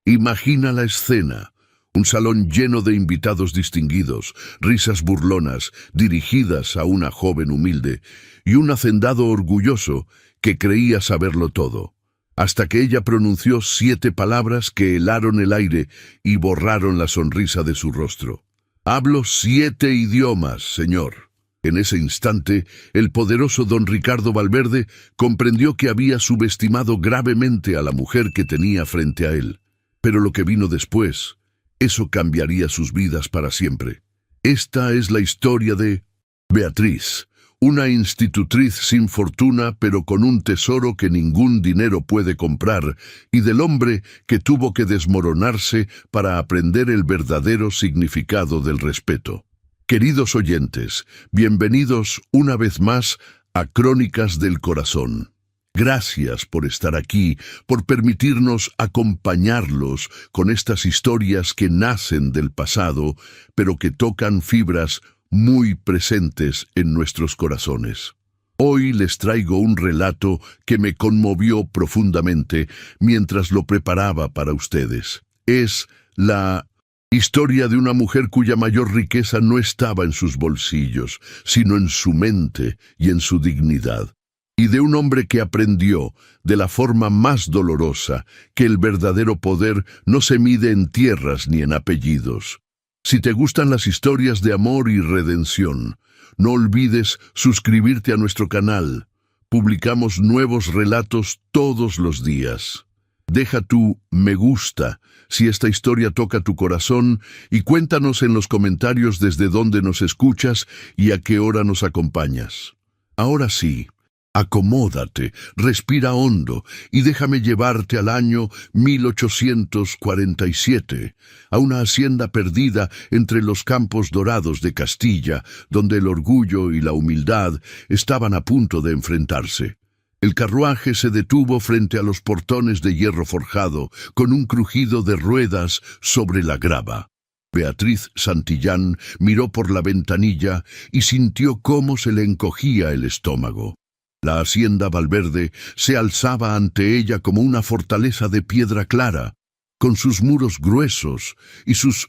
Imagina la escena. Un salón lleno de invitados distinguidos, risas burlonas dirigidas a una joven humilde y un hacendado orgulloso que creía saberlo todo, hasta que ella pronunció 7 palabras que helaron el aire y borraron la sonrisa de su rostro. «Hablo 7 idiomas, señor». En ese instante, el poderoso don Ricardo Valverde comprendió que había subestimado gravemente a la mujer que tenía frente a él. Pero lo que vino después, eso cambiaría sus vidas para siempre. Esta es la historia de Beatriz, una institutriz sin fortuna pero con un tesoro que ningún dinero puede comprar, y del hombre que tuvo que desmoronarse para aprender el verdadero significado del respeto. Queridos oyentes, bienvenidos una vez más a Crónicas del Corazón. Gracias por estar aquí, por permitirnos acompañarlos con estas historias que nacen del pasado, pero que tocan fibras muy presentes en nuestros corazones. Hoy les traigo un relato que me conmovió profundamente mientras lo preparaba para ustedes. Es la historia de una mujer cuya mayor riqueza no estaba en sus bolsillos, sino en su mente y en su dignidad. Y de un hombre que aprendió, de la forma más dolorosa, que el verdadero poder no se mide en tierras ni en apellidos. Si te gustan las historias de amor y redención, no olvides suscribirte a nuestro canal. Publicamos nuevos relatos todos los días. Deja tu me gusta si esta historia toca tu corazón y cuéntanos en los comentarios desde dónde nos escuchas y a qué hora nos acompañas. Ahora sí, acomódate, respira hondo y déjame llevarte al año 1847, a una hacienda perdida entre los campos dorados de Castilla, donde el orgullo y la humildad estaban a punto de enfrentarse. El carruaje se detuvo frente a los portones de hierro forjado, con un crujido de ruedas sobre la grava. Beatriz Santillán miró por la ventanilla y sintió cómo se le encogía el estómago. La hacienda Valverde se alzaba ante ella como una fortaleza de piedra clara, con sus muros gruesos y sus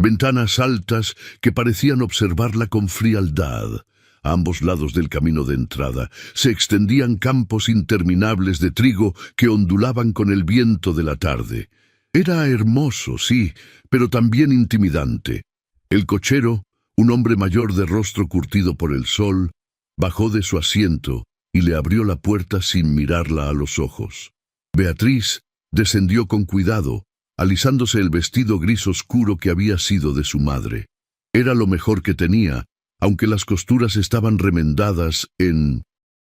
ventanas altas que parecían observarla con frialdad. A ambos lados del camino de entrada se extendían campos interminables de trigo que ondulaban con el viento de la tarde. Era hermoso, sí, pero también intimidante. El cochero, un hombre mayor de rostro curtido por el sol, bajó de su asiento y le abrió la puerta sin mirarla a los ojos. Beatriz descendió con cuidado, alisándose el vestido gris oscuro que había sido de su madre. Era lo mejor que tenía, aunque las costuras estaban remendadas en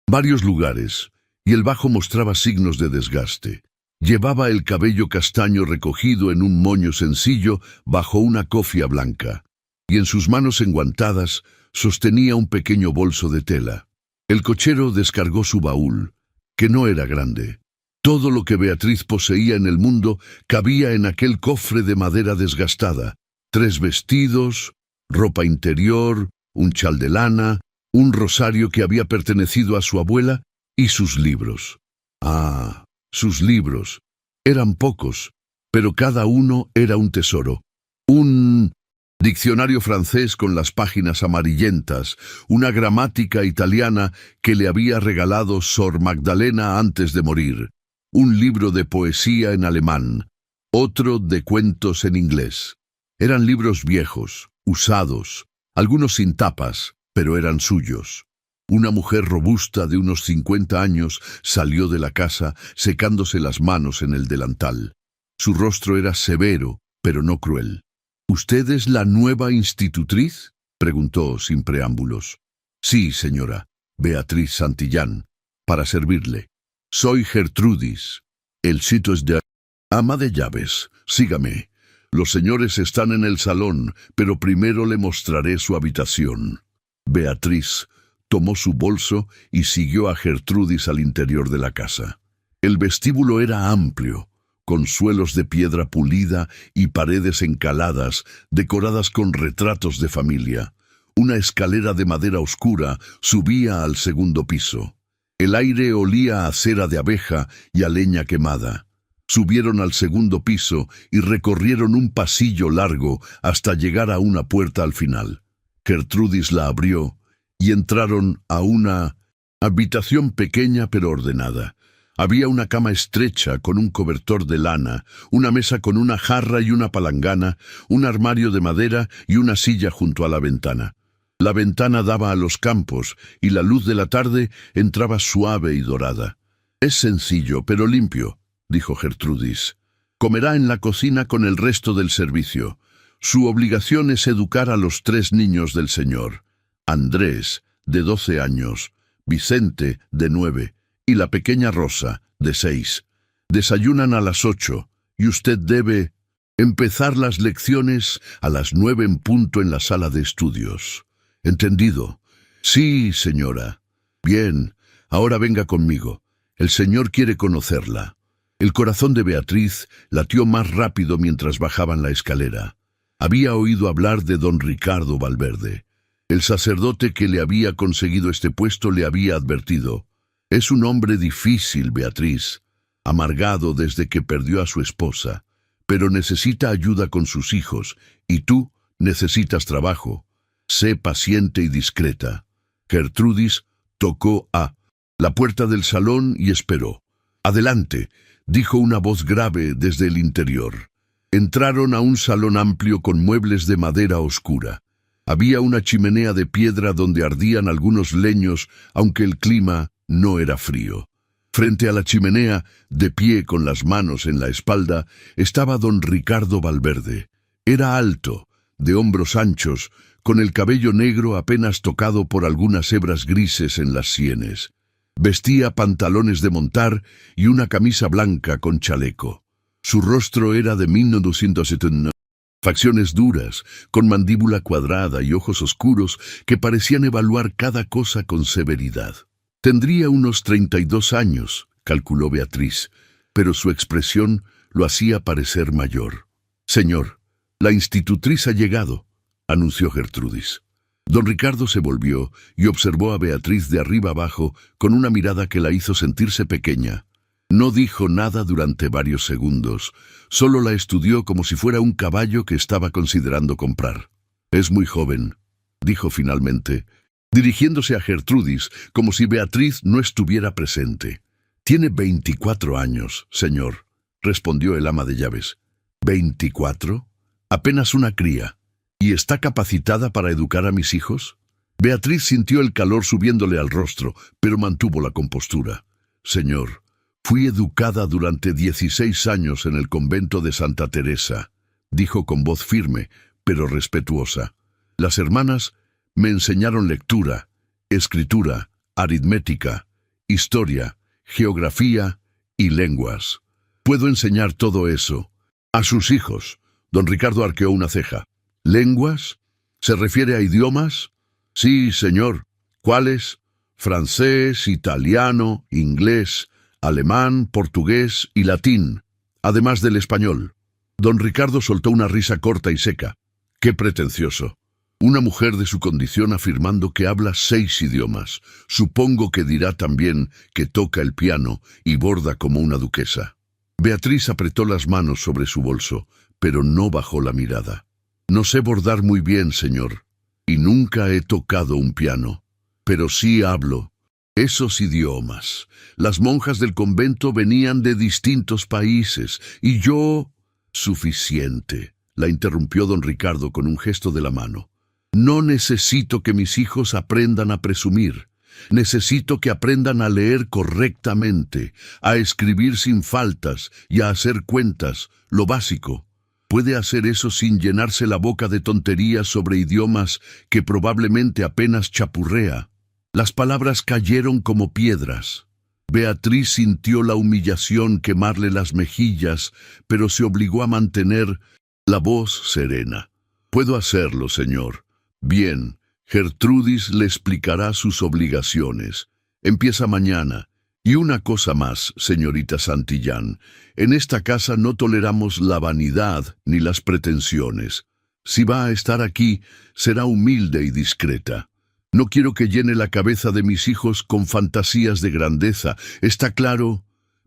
varios lugares, y el bajo mostraba signos de desgaste. Llevaba el cabello castaño recogido en un moño sencillo bajo una cofia blanca, y en sus manos enguantadas sostenía un pequeño bolso de tela. El cochero descargó su baúl, que no era grande. Todo lo que Beatriz poseía en el mundo cabía en aquel cofre de madera desgastada: 3 vestidos, ropa interior, un chal de lana, un rosario que había pertenecido a su abuela y sus libros. Ah, sus libros. Eran pocos, pero cada uno era un tesoro. Un diccionario francés con las páginas amarillentas, una gramática italiana que le había regalado Sor Magdalena antes de morir, un libro de poesía en alemán, otro de cuentos en inglés. Eran libros viejos, usados, algunos sin tapas, pero eran suyos. Una mujer robusta de unos 50 años salió de la casa secándose las manos en el delantal. Su rostro era severo, pero no cruel. «¿Usted es la nueva institutriz?», preguntó sin preámbulos. «Sí, señora, Beatriz Santillán, para servirle. Soy Gertrudis. El sitio es de ama de llaves. Sígame. Los señores están en el salón, pero primero le mostraré su habitación». Beatriz tomó su bolso y siguió a Gertrudis al interior de la casa. El vestíbulo era amplio, con suelos de piedra pulida y paredes encaladas, decoradas con retratos de familia. Una escalera de madera oscura subía al segundo piso. El aire olía a cera de abeja y a leña quemada. Subieron al segundo piso y recorrieron un pasillo largo hasta llegar a una puerta al final. Gertrudis la abrió y entraron a una habitación pequeña pero ordenada. Había una cama estrecha con un cobertor de lana, una mesa con una jarra y una palangana, un armario de madera y una silla junto a la ventana. La ventana daba a los campos y la luz de la tarde entraba suave y dorada. «Es sencillo, pero limpio», dijo Gertrudis. «Comerá en la cocina con el resto del servicio. Su obligación es educar a los 3 niños del señor. Andrés, de 12 años, Vicente, de 9, y la pequeña Rosa, de 6. Desayunan a las 8, y usted debe empezar las lecciones a las 9 en punto en la sala de estudios. ¿Entendido? Sí, señora. Bien, ahora venga conmigo. El señor quiere conocerla». El corazón de Beatriz latió más rápido mientras bajaban la escalera. Había oído hablar de don Ricardo Valverde. El sacerdote que le había conseguido este puesto le había advertido: «Es un hombre difícil, Beatriz, amargado desde que perdió a su esposa, pero necesita ayuda con sus hijos, y tú necesitas trabajo. Sé paciente y discreta». Gertrudis tocó a la puerta del salón y esperó. «Adelante», dijo una voz grave desde el interior. Entraron a un salón amplio con muebles de madera oscura. Había una chimenea de piedra donde ardían algunos leños, aunque el clima no era frío. Frente a la chimenea, de pie con las manos en la espalda, estaba don Ricardo Valverde. Era alto, de hombros anchos, con el cabello negro apenas tocado por algunas hebras grises en las sienes. Vestía pantalones de montar y una camisa blanca con chaleco. Su rostro era de 1970. Facciones duras, con mandíbula cuadrada y ojos oscuros que parecían evaluar cada cosa con severidad. Tendría unos 32 años, calculó Beatriz, pero su expresión lo hacía parecer mayor. «Señor, la institutriz ha llegado», anunció Gertrudis. Don Ricardo se volvió y observó a Beatriz de arriba abajo con una mirada que la hizo sentirse pequeña. No dijo nada durante varios segundos, solo la estudió como si fuera un caballo que estaba considerando comprar. «Es muy joven», dijo finalmente, dirigiéndose a Gertrudis como si Beatriz no estuviera presente. «Tiene 24 años, señor», respondió el ama de llaves. «¿24? Apenas una cría. ¿Y está capacitada para educar a mis hijos?» Beatriz sintió el calor subiéndole al rostro, pero mantuvo la compostura. «Señor, fui educada durante 16 años en el convento de Santa Teresa», dijo con voz firme, pero respetuosa. «Las hermanas me enseñaron lectura, escritura, aritmética, historia, geografía y lenguas. Puedo enseñar todo eso a sus hijos». Don Ricardo arqueó una ceja. «¿Lenguas? ¿Se refiere a idiomas?» «Sí, señor». «¿Cuáles?» «Francés, italiano, inglés, alemán, portugués y latín, además del español». Don Ricardo soltó una risa corta y seca. «Qué pretencioso. Una mujer de su condición afirmando que habla 6 idiomas. Supongo que dirá también que toca el piano y borda como una duquesa». Beatriz apretó las manos sobre su bolso, pero no bajó la mirada. «No sé bordar muy bien, señor, y nunca he tocado un piano, pero sí hablo esos idiomas. Las monjas del convento venían de distintos países, y yo...» «Suficiente», la interrumpió don Ricardo con un gesto de la mano. «No necesito que mis hijos aprendan a presumir. Necesito que aprendan a leer correctamente, a escribir sin faltas y a hacer cuentas, lo básico. Puede hacer eso sin llenarse la boca de tonterías sobre idiomas que probablemente apenas chapurrea». Las palabras cayeron como piedras. Beatriz sintió la humillación quemarle las mejillas, pero se obligó a mantener la voz serena. «Puedo hacerlo, señor. Bien, Gertrudis le explicará sus obligaciones. Empieza mañana. Y una cosa más, señorita Santillán. En esta casa no toleramos la vanidad ni las pretensiones. Si va a estar aquí, será humilde y discreta. No quiero que llene la cabeza de mis hijos con fantasías de grandeza, ¿está claro?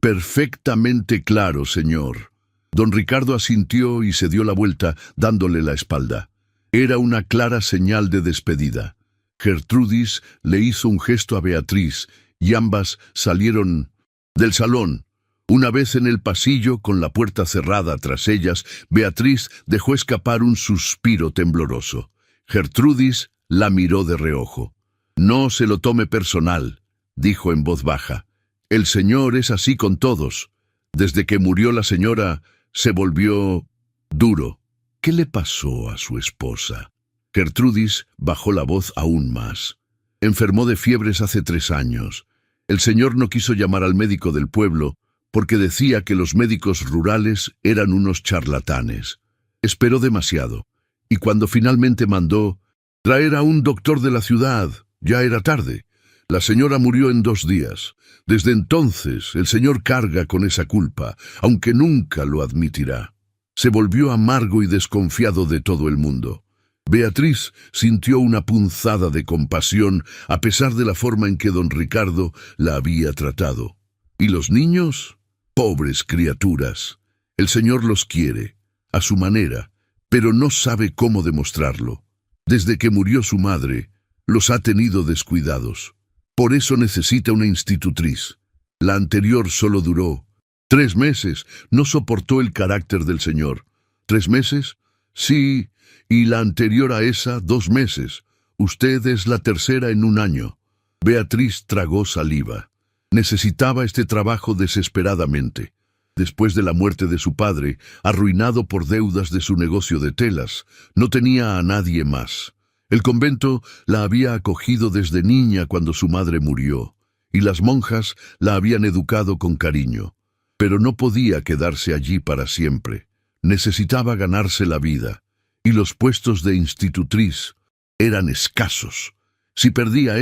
Perfectamente claro, señor. Don Ricardo asintió y se dio la vuelta, dándole la espalda. Era una clara señal de despedida. Gertrudis le hizo un gesto a Beatriz, y ambas salieron del salón. Una vez en el pasillo, con la puerta cerrada tras ellas, Beatriz dejó escapar un suspiro tembloroso. Gertrudis la miró de reojo. «No se lo tome personal», dijo en voz baja. «El señor es así con todos. Desde que murió la señora, se volvió duro». ¿Qué le pasó a su esposa? Gertrudis bajó la voz aún más. «Enfermó de fiebres hace 3 años. El señor no quiso llamar al médico del pueblo porque decía que los médicos rurales eran unos charlatanes. Esperó demasiado, y cuando finalmente mandó traer a un doctor de la ciudad, ya era tarde. La señora murió en 2 días. Desde entonces el señor carga con esa culpa, aunque nunca lo admitirá. Se volvió amargo y desconfiado de todo el mundo». Beatriz sintió una punzada de compasión a pesar de la forma en que don Ricardo la había tratado. ¿Y los niños? Pobres criaturas. El señor los quiere, a su manera, pero no sabe cómo demostrarlo. Desde que murió su madre, los ha tenido descuidados. Por eso necesita una institutriz. La anterior solo duró 3 meses. No soportó el carácter del señor. ¿3 meses? Sí, y la anterior a esa 2 meses. Usted es la tercera en 1 año. Beatriz tragó saliva. Necesitaba este trabajo desesperadamente. Después de la muerte de su padre, arruinado por deudas de su negocio de telas, no tenía a nadie más. El convento la había acogido desde niña cuando su madre murió, y las monjas la habían educado con cariño. Pero no podía quedarse allí para siempre. Necesitaba ganarse la vida, y los puestos de institutriz eran escasos. Si perdía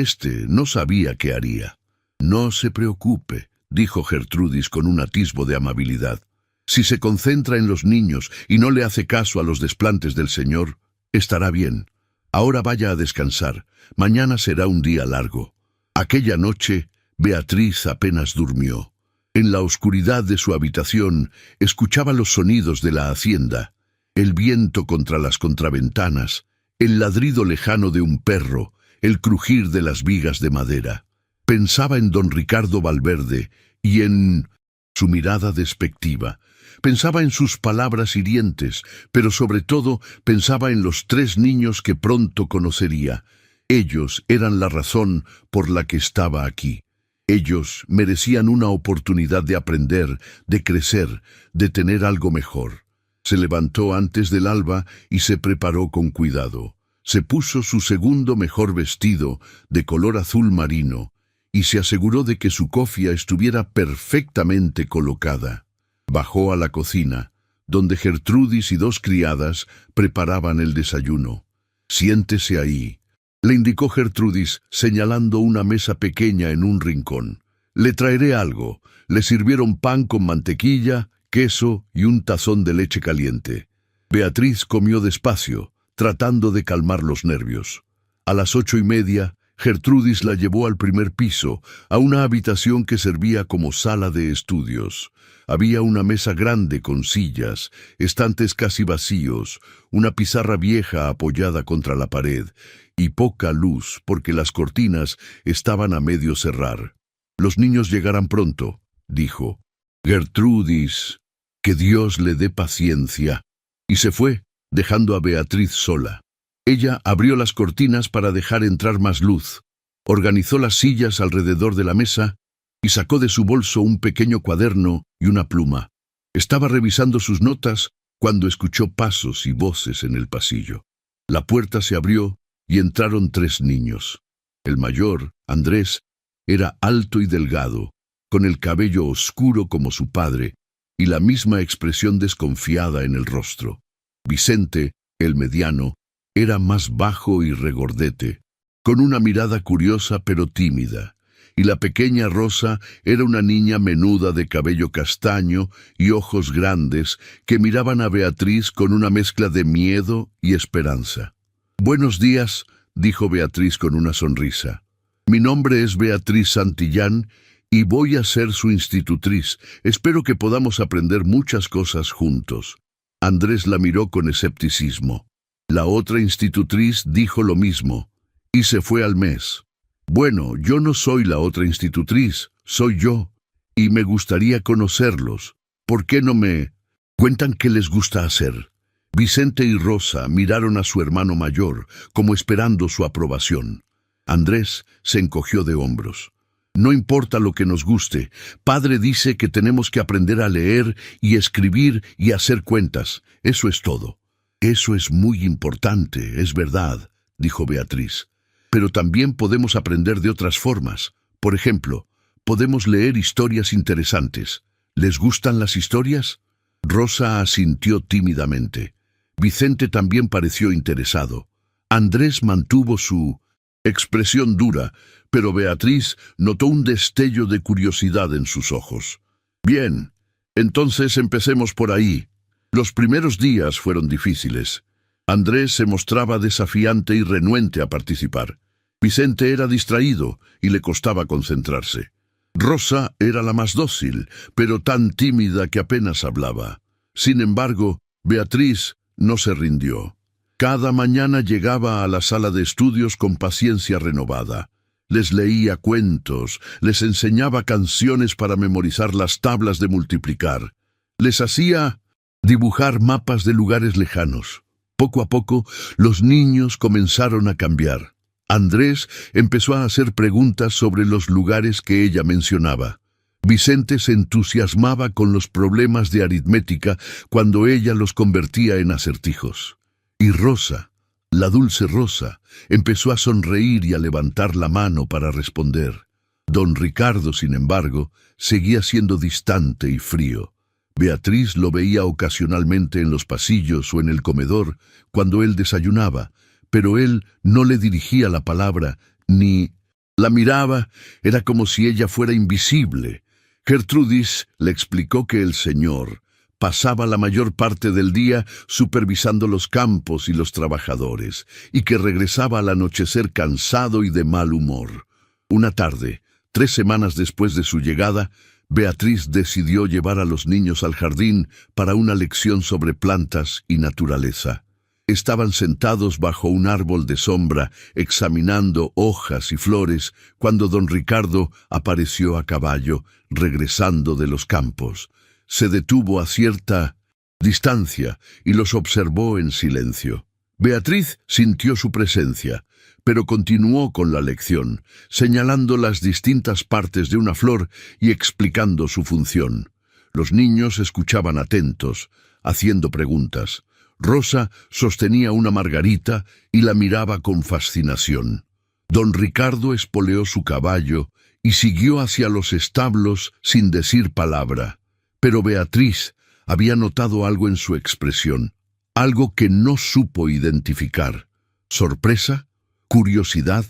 no sabía qué haría. «No se preocupe», dijo Gertrudis con un atisbo de amabilidad. «Si se concentra en los niños y no le hace caso a los desplantes del señor, estará bien. Ahora vaya a descansar. Mañana será un día largo». Aquella noche, Beatriz apenas durmió. En la oscuridad de su habitación, escuchaba los sonidos de la hacienda, el viento contra las contraventanas, el ladrido lejano de un perro, el crujir de las vigas de madera. Pensaba en don Ricardo Valverde y en su mirada despectiva. Pensaba en sus palabras hirientes, pero sobre todo pensaba en los 3 niños que pronto conocería. Ellos eran la razón por la que estaba aquí. Ellos merecían una oportunidad de aprender, de crecer, de tener algo mejor. Se levantó antes del alba y se preparó con cuidado. Se puso su segundo mejor vestido, de color azul marino, y se aseguró de que su cofia estuviera perfectamente colocada. Bajó a la cocina, donde Gertrudis y 2 criadas preparaban el desayuno. «Siéntese ahí», le indicó Gertrudis, señalando una mesa pequeña en un rincón. «Le traeré algo». Le sirvieron pan con mantequilla, queso y un tazón de leche caliente. Beatriz comió despacio, tratando de calmar los nervios. A las 8:30, Gertrudis la llevó al primer piso, a una habitación que servía como sala de estudios. Había una mesa grande con sillas, estantes casi vacíos, una pizarra vieja apoyada contra la pared, y poca luz porque las cortinas estaban a medio cerrar. «Los niños llegarán pronto», dijo. «Gertrudis, que Dios le dé paciencia». Y se fue, dejando a Beatriz sola. Ella abrió las cortinas para dejar entrar más luz, organizó las sillas alrededor de la mesa y sacó de su bolso un pequeño cuaderno y una pluma. Estaba revisando sus notas cuando escuchó pasos y voces en el pasillo. La puerta se abrió y entraron 3 niños. El mayor, Andrés, era alto y delgado, con el cabello oscuro como su padre y la misma expresión desconfiada en el rostro. Vicente, el mediano, era más bajo y regordete, con una mirada curiosa pero tímida, y la pequeña Rosa era una niña menuda de cabello castaño y ojos grandes que miraban a Beatriz con una mezcla de miedo y esperanza. «Buenos días», dijo Beatriz con una sonrisa. «Mi nombre es Beatriz Santillán y voy a ser su institutriz. Espero que podamos aprender muchas cosas juntos. Andrés la miró con escepticismo. La otra institutriz dijo lo mismo, y se fue al mes. Bueno, yo no soy la otra institutriz, soy yo, y me gustaría conocerlos. ¿Por qué no me cuentan qué les gusta hacer? Vicente y Rosa miraron a su hermano mayor, como esperando su aprobación. Andrés se encogió de hombros. No importa lo que nos guste, padre dice que tenemos que aprender a leer y escribir y hacer cuentas. Eso es todo. Eso es muy importante, es verdad, dijo Beatriz. Pero también podemos aprender de otras formas. Por ejemplo, podemos leer historias interesantes. ¿Les gustan las historias? Rosa asintió tímidamente. Vicente también pareció interesado. Andrés mantuvo su expresión dura, pero Beatriz notó un destello de curiosidad en sus ojos. Bien, entonces empecemos por ahí. Los primeros días fueron difíciles. Andrés se mostraba desafiante y renuente a participar. Vicente era distraído y le costaba concentrarse. Rosa era la más dócil, pero tan tímida que apenas hablaba. Sin embargo, Beatriz no se rindió. Cada mañana llegaba a la sala de estudios con paciencia renovada. Les leía cuentos, les enseñaba canciones para memorizar las tablas de multiplicar. Les hacía dibujar mapas de lugares lejanos. Poco a poco, los niños comenzaron a cambiar. Andrés empezó a hacer preguntas sobre los lugares que ella mencionaba. Vicente se entusiasmaba con los problemas de aritmética cuando ella los convertía en acertijos. Y Rosa, la dulce Rosa, empezó a sonreír y a levantar la mano para responder. Don Ricardo, sin embargo, seguía siendo distante y frío. Beatriz lo veía ocasionalmente en los pasillos o en el comedor cuando él desayunaba, pero él no le dirigía la palabra ni la miraba. Era como si ella fuera invisible. Gertrudis le explicó que el señor pasaba la mayor parte del día supervisando los campos y los trabajadores, y que regresaba al anochecer cansado y de mal humor. Una tarde, 3 semanas después de su llegada, Beatriz decidió llevar a los niños al jardín para una lección sobre plantas y naturaleza. Estaban sentados bajo un árbol de sombra, examinando hojas y flores, cuando don Ricardo apareció a caballo, regresando de los campos. Se detuvo a cierta distancia y los observó en silencio. Beatriz sintió su presencia, pero continuó con la lección, señalando las distintas partes de una flor y explicando su función. Los niños escuchaban atentos, haciendo preguntas. Rosa sostenía una margarita y la miraba con fascinación. Don Ricardo espoleó su caballo y siguió hacia los establos sin decir palabra. Pero Beatriz había notado algo en su expresión, algo que no supo identificar. ¿Sorpresa? ¿Curiosidad?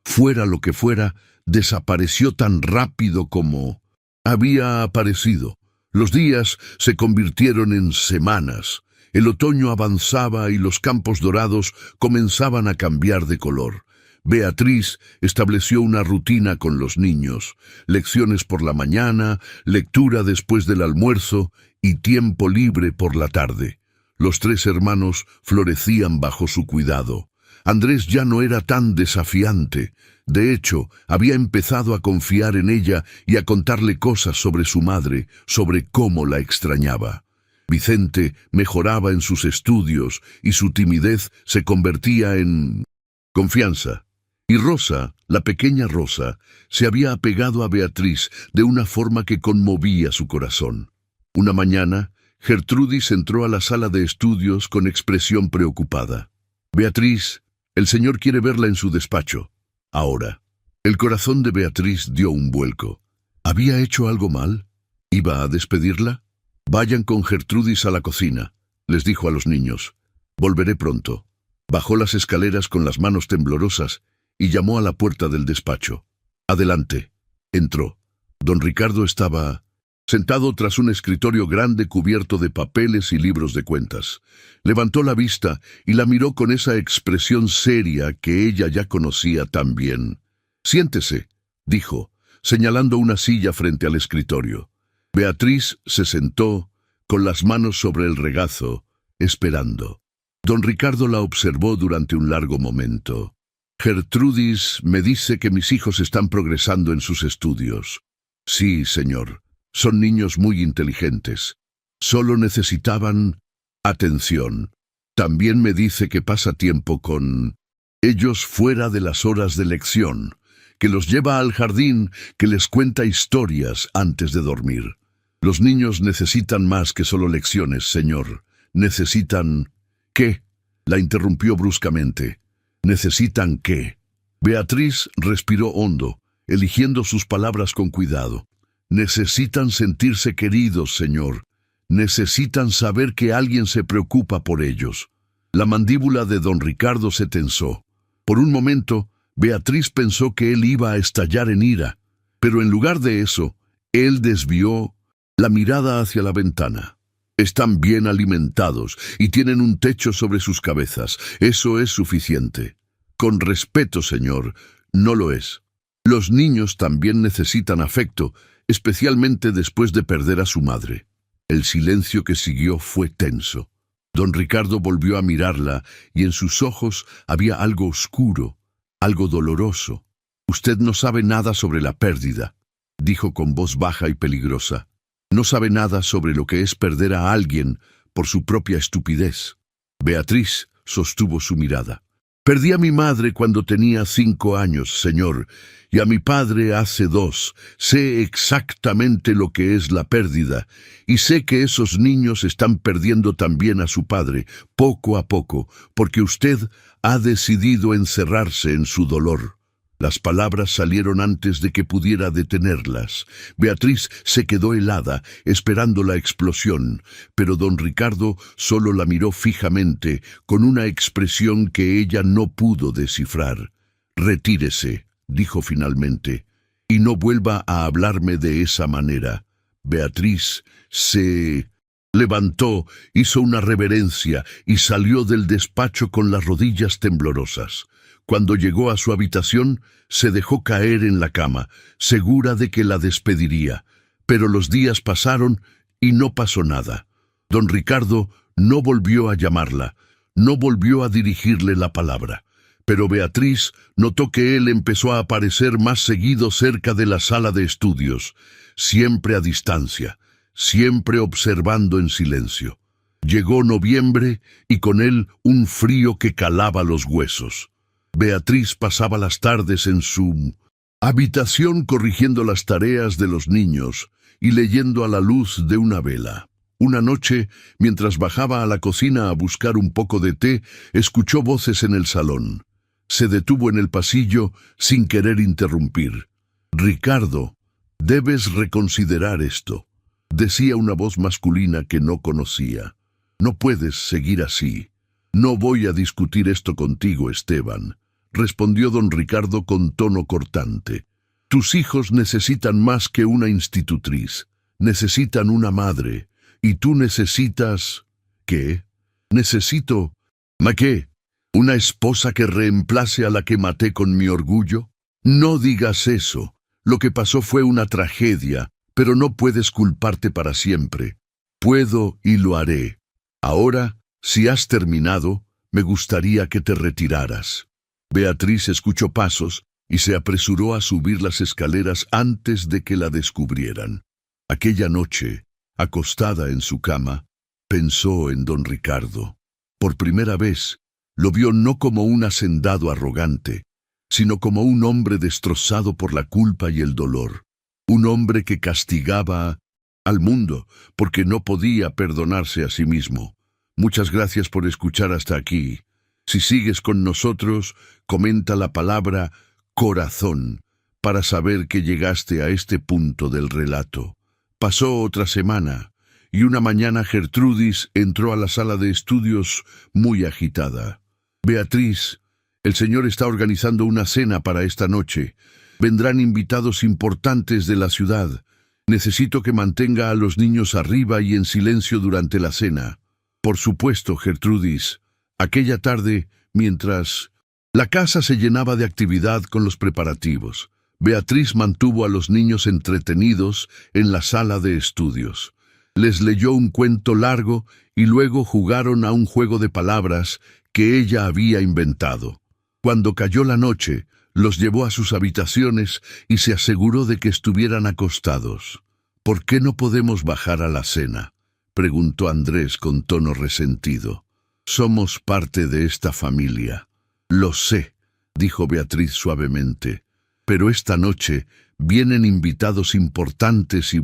Fuera lo que fuera, desapareció tan rápido como había aparecido. Los días se convirtieron en semanas. El otoño avanzaba y los campos dorados comenzaban a cambiar de color. Beatriz estableció una rutina con los niños, lecciones por la mañana, lectura después del almuerzo y tiempo libre por la tarde. Los 3 hermanos florecían bajo su cuidado. Andrés ya no era tan desafiante. De hecho, había empezado a confiar en ella y a contarle cosas sobre su madre, sobre cómo la extrañaba. Vicente mejoraba en sus estudios y su timidez se convertía en confianza. Y Rosa, la pequeña Rosa, se había apegado a Beatriz de una forma que conmovía su corazón. Una mañana, Gertrudis entró a la sala de estudios con expresión preocupada. «Beatriz, el señor quiere verla en su despacho. Ahora». El corazón de Beatriz dio un vuelco. ¿Había hecho algo mal? ¿Iba a despedirla? «Vayan con Gertrudis a la cocina», les dijo a los niños. «Volveré pronto». Bajó las escaleras con las manos temblorosas y llamó a la puerta del despacho. «Adelante». Entró. Don Ricardo estaba sentado tras un escritorio grande cubierto de papeles y libros de cuentas. Levantó la vista y la miró con esa expresión seria que ella ya conocía tan bien. «Siéntese», dijo, señalando una silla frente al escritorio. Beatriz se sentó, con las manos sobre el regazo, esperando. Don Ricardo la observó durante un largo momento. Gertrudis me dice que mis hijos están progresando en sus estudios. Sí, señor. Son niños muy inteligentes. Solo necesitaban atención. También me dice que pasa tiempo con ellos fuera de las horas de lección, que los lleva al jardín, que les cuenta historias antes de dormir. Los niños necesitan más que solo lecciones, señor. Necesitan... ¿Qué? La interrumpió bruscamente. ¿Necesitan qué? Beatriz respiró hondo, eligiendo sus palabras con cuidado. Necesitan sentirse queridos, señor. Necesitan saber que alguien se preocupa por ellos. La mandíbula de don Ricardo se tensó. Por un momento, Beatriz pensó que él iba a estallar en ira, pero en lugar de eso, él desvió la mirada hacia la ventana. Están bien alimentados y tienen un techo sobre sus cabezas. Eso es suficiente. Con respeto, señor, no lo es. Los niños también necesitan afecto, especialmente después de perder a su madre. El silencio que siguió fue tenso. Don Ricardo volvió a mirarla y en sus ojos había algo oscuro, algo doloroso. Usted no sabe nada sobre la pérdida, dijo con voz baja y peligrosa. No sabe nada sobre lo que es perder a alguien por su propia estupidez. Beatriz sostuvo su mirada. Perdí a mi madre cuando tenía 5 años, señor, y a mi padre hace 2. Sé exactamente lo que es la pérdida, y sé que esos niños están perdiendo también a su padre, poco a poco, porque usted ha decidido encerrarse en su dolor. Las palabras salieron antes de que pudiera detenerlas. Beatriz se quedó helada, esperando la explosión, pero don Ricardo solo la miró fijamente, con una expresión que ella no pudo descifrar. «Retírese», dijo finalmente, «y no vuelva a hablarme de esa manera». Beatriz se levantó, hizo una reverencia y salió del despacho con las rodillas temblorosas. Cuando llegó a su habitación, se dejó caer en la cama, segura de que la despediría. Pero los días pasaron y no pasó nada. Don Ricardo no volvió a llamarla, no volvió a dirigirle la palabra. Pero Beatriz notó que él empezó a aparecer más seguido cerca de la sala de estudios, siempre a distancia, siempre observando en silencio. Llegó noviembre y con él un frío que calaba los huesos. Beatriz pasaba las tardes en su habitación corrigiendo las tareas de los niños y leyendo a la luz de una vela. Una noche, mientras bajaba a la cocina a buscar un poco de té, escuchó voces en el salón. Se detuvo en el pasillo sin querer interrumpir. «Ricardo, debes reconsiderar esto», decía una voz masculina que no conocía. «No puedes seguir así». «No voy a discutir esto contigo, Esteban», respondió don Ricardo con tono cortante. «Tus hijos necesitan más que una institutriz. Necesitan una madre. Y tú necesitas... ¿Qué? Necesito... ¿Ma qué? ¿Una esposa que reemplace a la que maté con mi orgullo? No digas eso. Lo que pasó fue una tragedia, pero no puedes culparte para siempre. Puedo y lo haré. Ahora, si has terminado, me gustaría que te retiraras». Beatriz escuchó pasos y se apresuró a subir las escaleras antes de que la descubrieran. Aquella noche, acostada en su cama, pensó en don Ricardo. Por primera vez, lo vio no como un hacendado arrogante, sino como un hombre destrozado por la culpa y el dolor. Un hombre que castigaba al mundo porque no podía perdonarse a sí mismo. Muchas gracias por escuchar hasta aquí. Si sigues con nosotros, comenta la palabra corazón para saber que llegaste a este punto del relato. Pasó otra semana y una mañana Gertrudis entró a la sala de estudios muy agitada. «Beatriz, el señor está organizando una cena para esta noche. Vendrán invitados importantes de la ciudad. Necesito que mantenga a los niños arriba y en silencio durante la cena». «Por supuesto, Gertrudis». Aquella tarde, mientras la casa se llenaba de actividad con los preparativos, Beatriz mantuvo a los niños entretenidos en la sala de estudios. Les leyó un cuento largo y luego jugaron a un juego de palabras que ella había inventado. Cuando cayó la noche, los llevó a sus habitaciones y se aseguró de que estuvieran acostados. «¿Por qué no podemos bajar a la cena?», preguntó Andrés con tono resentido. «Somos parte de esta familia». «Lo sé», dijo Beatriz suavemente, «pero esta noche vienen invitados importantes y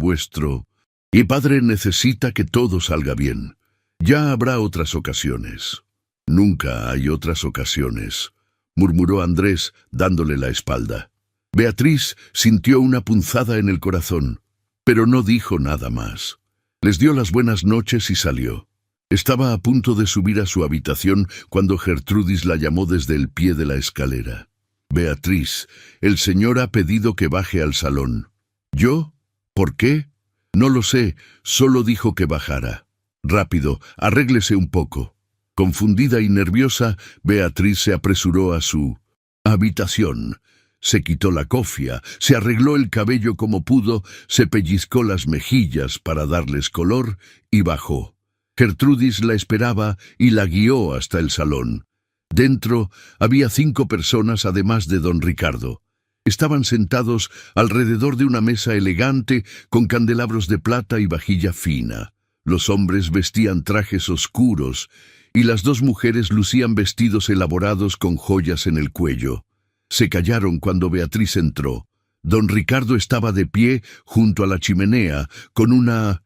y padre necesita que todo salga bien. Ya habrá otras ocasiones». «Nunca hay otras ocasiones», murmuró Andrés, dándole la espalda. Beatriz sintió una punzada en el corazón, pero no dijo nada más. Les dio las buenas noches y salió. Estaba a punto de subir a su habitación cuando Gertrudis la llamó desde el pie de la escalera. «Beatriz, el señor ha pedido que baje al salón». «¿Yo? ¿Por qué?» «No lo sé, solo dijo que bajara». «Rápido, arréglese un poco». Confundida y nerviosa, Beatriz se apresuró a su habitación. Se quitó la cofia, se arregló el cabello como pudo, se pellizcó las mejillas para darles color y bajó. Gertrudis la esperaba y la guió hasta el salón. Dentro había 5 personas además de don Ricardo. Estaban sentados alrededor de una mesa elegante con candelabros de plata y vajilla fina. Los hombres vestían trajes oscuros y las 2 mujeres lucían vestidos elaborados con joyas en el cuello. Se callaron cuando Beatriz entró. Don Ricardo estaba de pie junto a la chimenea con una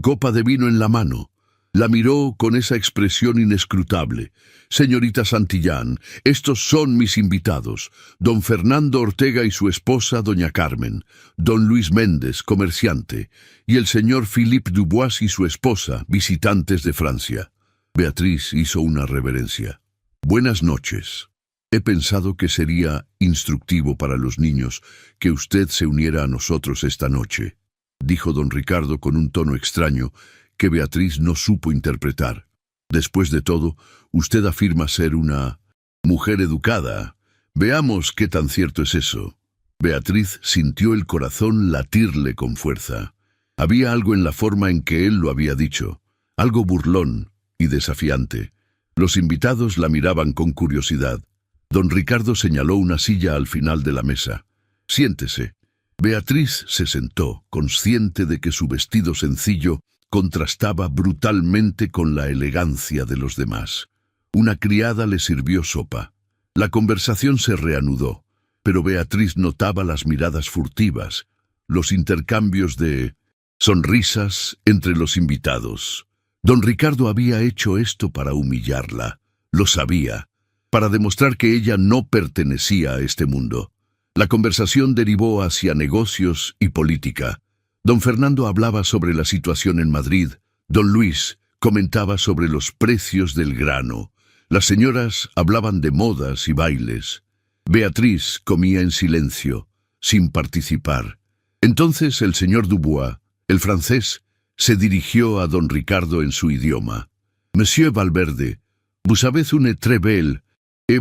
copa de vino en la mano. La miró con esa expresión inescrutable. «Señorita Santillán, estos son mis invitados. Don Fernando Ortega y su esposa, doña Carmen. Don Luis Méndez, comerciante. Y el señor Philippe Dubois y su esposa, visitantes de Francia». Beatriz hizo una reverencia. «Buenas noches. He pensado que sería instructivo para los niños que usted se uniera a nosotros esta noche», dijo don Ricardo con un tono extraño que Beatriz no supo interpretar. «Después de todo, usted afirma ser una mujer educada. Veamos qué tan cierto es eso». Beatriz sintió el corazón latirle con fuerza. Había algo en la forma en que él lo había dicho, algo burlón y desafiante. Los invitados la miraban con curiosidad. Don Ricardo señaló una silla al final de la mesa. «Siéntese». Beatriz se sentó, consciente de que su vestido sencillo contrastaba brutalmente con la elegancia de los demás. Una criada le sirvió sopa. La conversación se reanudó, pero Beatriz notaba las miradas furtivas, los intercambios de sonrisas entre los invitados. Don Ricardo había hecho esto para humillarla. Lo sabía, para demostrar que ella no pertenecía a este mundo. La conversación derivó hacia negocios y política. Don Fernando hablaba sobre la situación en Madrid. Don Luis comentaba sobre los precios del grano. Las señoras hablaban de modas y bailes. Beatriz comía en silencio, sin participar. Entonces el señor Dubois, el francés, se dirigió a don Ricardo en su idioma. «Monsieur Valverde, vous avez une très belle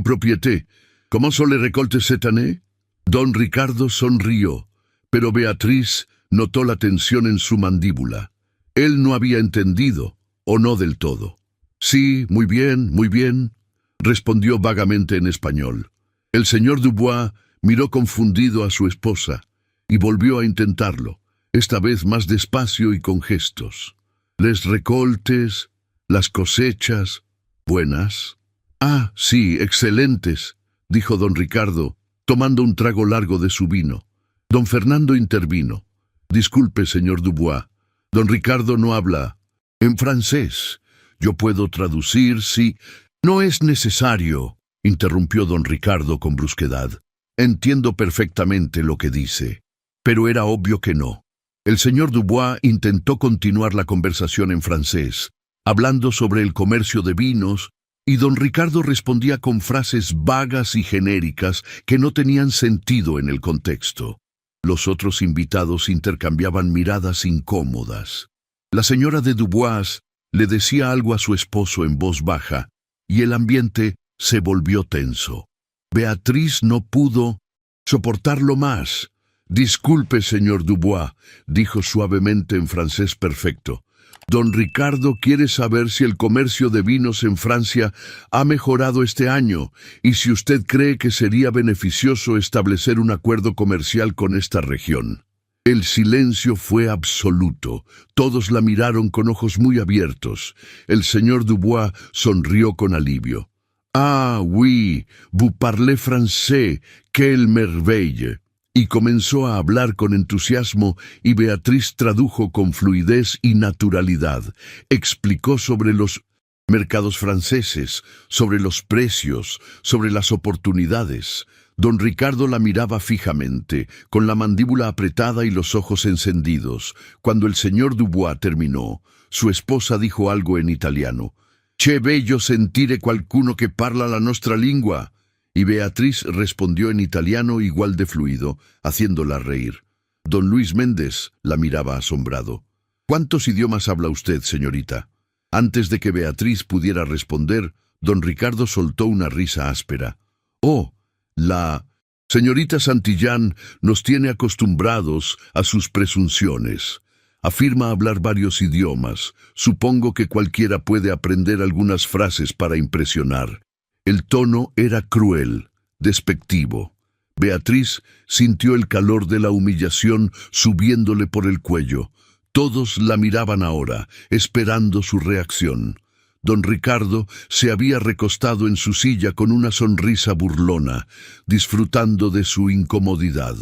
propriété. Comment sont les récoltes cette année?» Don Ricardo sonrió, pero Beatriz notó la tensión en su mandíbula. Él no había entendido, o no del todo. «Sí, muy bien», respondió vagamente en español. El señor Dubois miró confundido a su esposa y volvió a intentarlo, esta vez más despacio y con gestos. «Les récoltes, las cosechas, buenas». «Ah, sí, excelentes», dijo don Ricardo, tomando un trago largo de su vino. Don Fernando intervino. «Disculpe, señor Dubois, don Ricardo no habla en francés. Yo puedo traducir si...» «No es necesario», interrumpió don Ricardo con brusquedad. «Entiendo perfectamente lo que dice». Pero era obvio que no. El señor Dubois intentó continuar la conversación en francés, hablando sobre el comercio de vinos, y don Ricardo respondía con frases vagas y genéricas que no tenían sentido en el contexto. Los otros invitados intercambiaban miradas incómodas. La señora de Dubois le decía algo a su esposo en voz baja, y el ambiente se volvió tenso. Beatriz no pudo soportarlo más. Disculpe, señor Dubois, dijo suavemente en francés perfecto. Don Ricardo quiere saber si el comercio de vinos en Francia ha mejorado este año y si usted cree que sería beneficioso establecer un acuerdo comercial con esta región. El silencio fue absoluto. Todos la miraron con ojos muy abiertos. El señor Dubois sonrió con alivio. «Ah, oui, vous parlez français, quelle merveille». Y comenzó a hablar con entusiasmo y Beatriz tradujo con fluidez y naturalidad. Explicó sobre los mercados franceses, sobre los precios, sobre las oportunidades. Don Ricardo la miraba fijamente, con la mandíbula apretada y los ojos encendidos. Cuando el señor Dubois terminó, su esposa dijo algo en italiano. «Che bello sentire qualcuno che parla la nostra lingua». Y Beatriz respondió en italiano igual de fluido, haciéndola reír. Don Luis Méndez la miraba asombrado. «¿Cuántos idiomas habla usted, señorita?» Antes de que Beatriz pudiera responder, don Ricardo soltó una risa áspera. «Oh, la señorita Santillán nos tiene acostumbrados a sus presunciones. Afirma hablar varios idiomas. Supongo que cualquiera puede aprender algunas frases para impresionar». El tono era cruel, despectivo. Beatriz sintió el calor de la humillación subiéndole por el cuello. Todos la miraban ahora, esperando su reacción. Don Ricardo se había recostado en su silla con una sonrisa burlona, disfrutando de su incomodidad.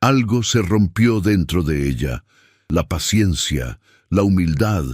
Algo se rompió dentro de ella. La paciencia, la humildad,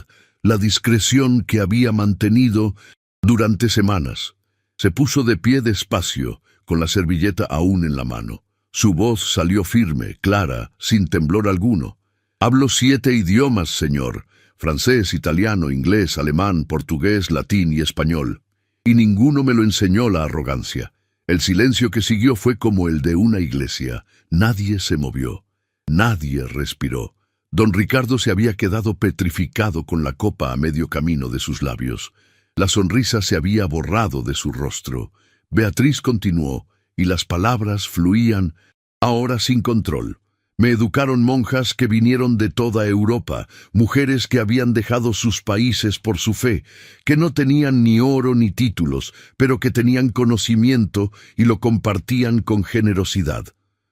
la discreción que había mantenido durante semanas. Se puso de pie despacio, con la servilleta aún en la mano. Su voz salió firme, clara, sin temblor alguno. «Hablo 7 idiomas, señor. Francés, italiano, inglés, alemán, portugués, latín y español. Y ninguno me lo enseñó la arrogancia». El silencio que siguió fue como el de una iglesia. Nadie se movió. Nadie respiró. Don Ricardo se había quedado petrificado con la copa a medio camino de sus labios. La sonrisa se había borrado de su rostro. Beatriz continuó, y las palabras fluían, ahora sin control. «Me educaron monjas que vinieron de toda Europa, mujeres que habían dejado sus países por su fe, que no tenían ni oro ni títulos, pero que tenían conocimiento y lo compartían con generosidad.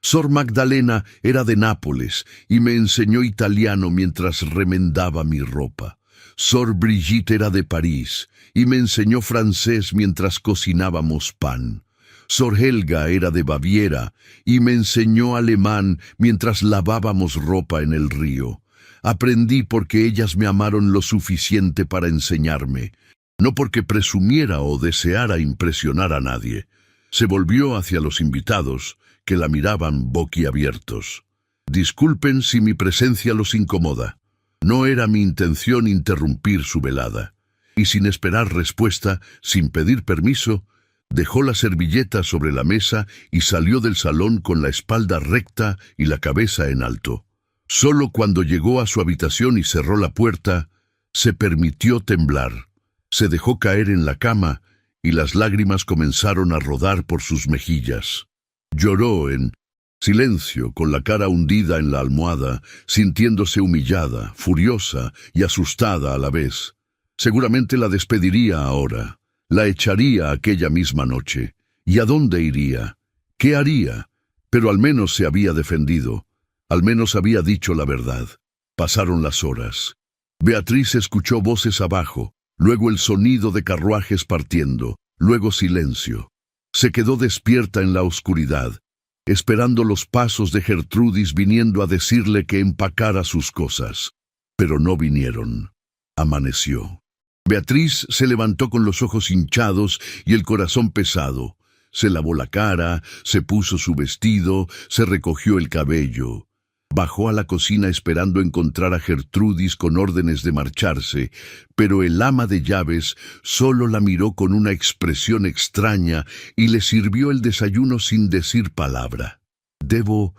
Sor Magdalena era de Nápoles y me enseñó italiano mientras remendaba mi ropa. Sor Brigitte era de París y me enseñó francés mientras cocinábamos pan. Sor Helga era de Baviera y me enseñó alemán mientras lavábamos ropa en el río. Aprendí porque ellas me amaron lo suficiente para enseñarme, no porque presumiera o deseara impresionar a nadie». Se volvió hacia los invitados, que la miraban boquiabiertos. «Disculpen si mi presencia los incomoda. No era mi intención interrumpir su velada». Y sin esperar respuesta, sin pedir permiso, dejó la servilleta sobre la mesa y salió del salón con la espalda recta y la cabeza en alto. Solo cuando llegó a su habitación y cerró la puerta, se permitió temblar. Se dejó caer en la cama y las lágrimas comenzaron a rodar por sus mejillas. Lloró en silencio, con la cara hundida en la almohada, sintiéndose humillada, furiosa y asustada a la vez. Seguramente la despediría ahora, la echaría aquella misma noche. ¿Y a dónde iría? ¿Qué haría? Pero al menos se había defendido, al menos había dicho la verdad. Pasaron las horas. Beatriz escuchó voces abajo, luego el sonido de carruajes partiendo, luego silencio. Se quedó despierta en la oscuridad, esperando los pasos de Gertrudis viniendo a decirle que empacara sus cosas. Pero no vinieron. Amaneció. Beatriz se levantó con los ojos hinchados y el corazón pesado. Se lavó la cara, se puso su vestido, se recogió el cabello. Bajó a la cocina esperando encontrar a Gertrudis con órdenes de marcharse, pero el ama de llaves solo la miró con una expresión extraña y le sirvió el desayuno sin decir palabra. ¿Debo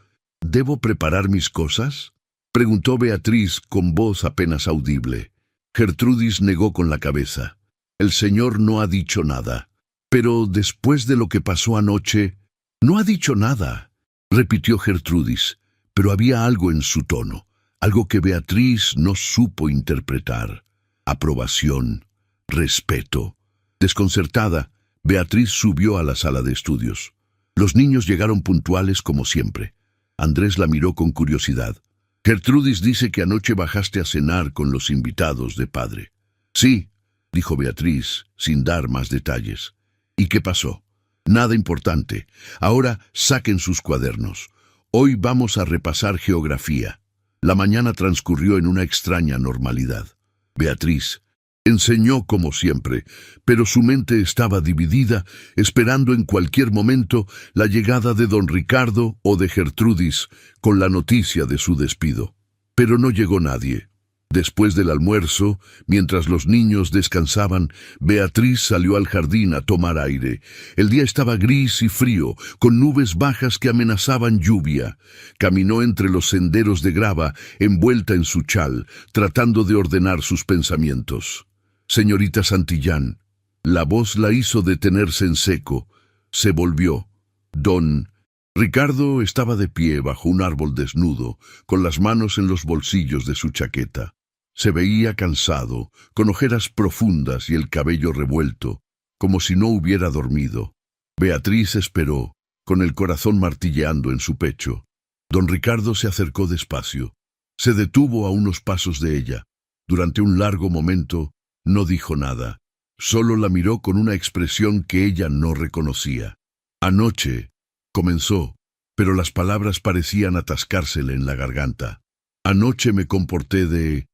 preparar mis cosas?», preguntó Beatriz con voz apenas audible. Gertrudis negó con la cabeza. «El señor no ha dicho nada. Pero después de lo que pasó anoche, no ha dicho nada». repitió Gertrudis, pero había algo en su tono, algo que Beatriz no supo interpretar. Aprobación, respeto. Desconcertada, Beatriz subió a la sala de estudios. Los niños llegaron puntuales como siempre. Andrés la miró con curiosidad. Gertrudis dice que anoche bajaste a cenar con los invitados de padre. Sí, dijo Beatriz, sin dar más detalles. ¿Y qué pasó? Nada importante. Ahora saquen sus cuadernos. Hoy vamos a repasar geografía. La mañana transcurrió en una extraña normalidad. Beatriz enseñó como siempre, pero su mente estaba dividida, esperando en cualquier momento la llegada de don Ricardo o de Gertrudis con la noticia de su despido. Pero no llegó nadie. Después del almuerzo, mientras los niños descansaban, Beatriz salió al jardín a tomar aire. El día estaba gris y frío, con nubes bajas que amenazaban lluvia. Caminó entre los senderos de grava, envuelta en su chal, tratando de ordenar sus pensamientos. Señorita Santillán, la voz la hizo detenerse en seco. Se volvió. Don Ricardo estaba de pie bajo un árbol desnudo, con las manos en los bolsillos de su chaqueta. Se veía cansado, con ojeras profundas y el cabello revuelto, como si no hubiera dormido. Beatriz esperó, con el corazón martilleando en su pecho. Don Ricardo se acercó despacio. Se detuvo a unos pasos de ella. Durante un largo momento, no dijo nada. Solo la miró con una expresión que ella no reconocía. Anoche, comenzó, pero las palabras parecían atascársele en la garganta. Anoche me comporté de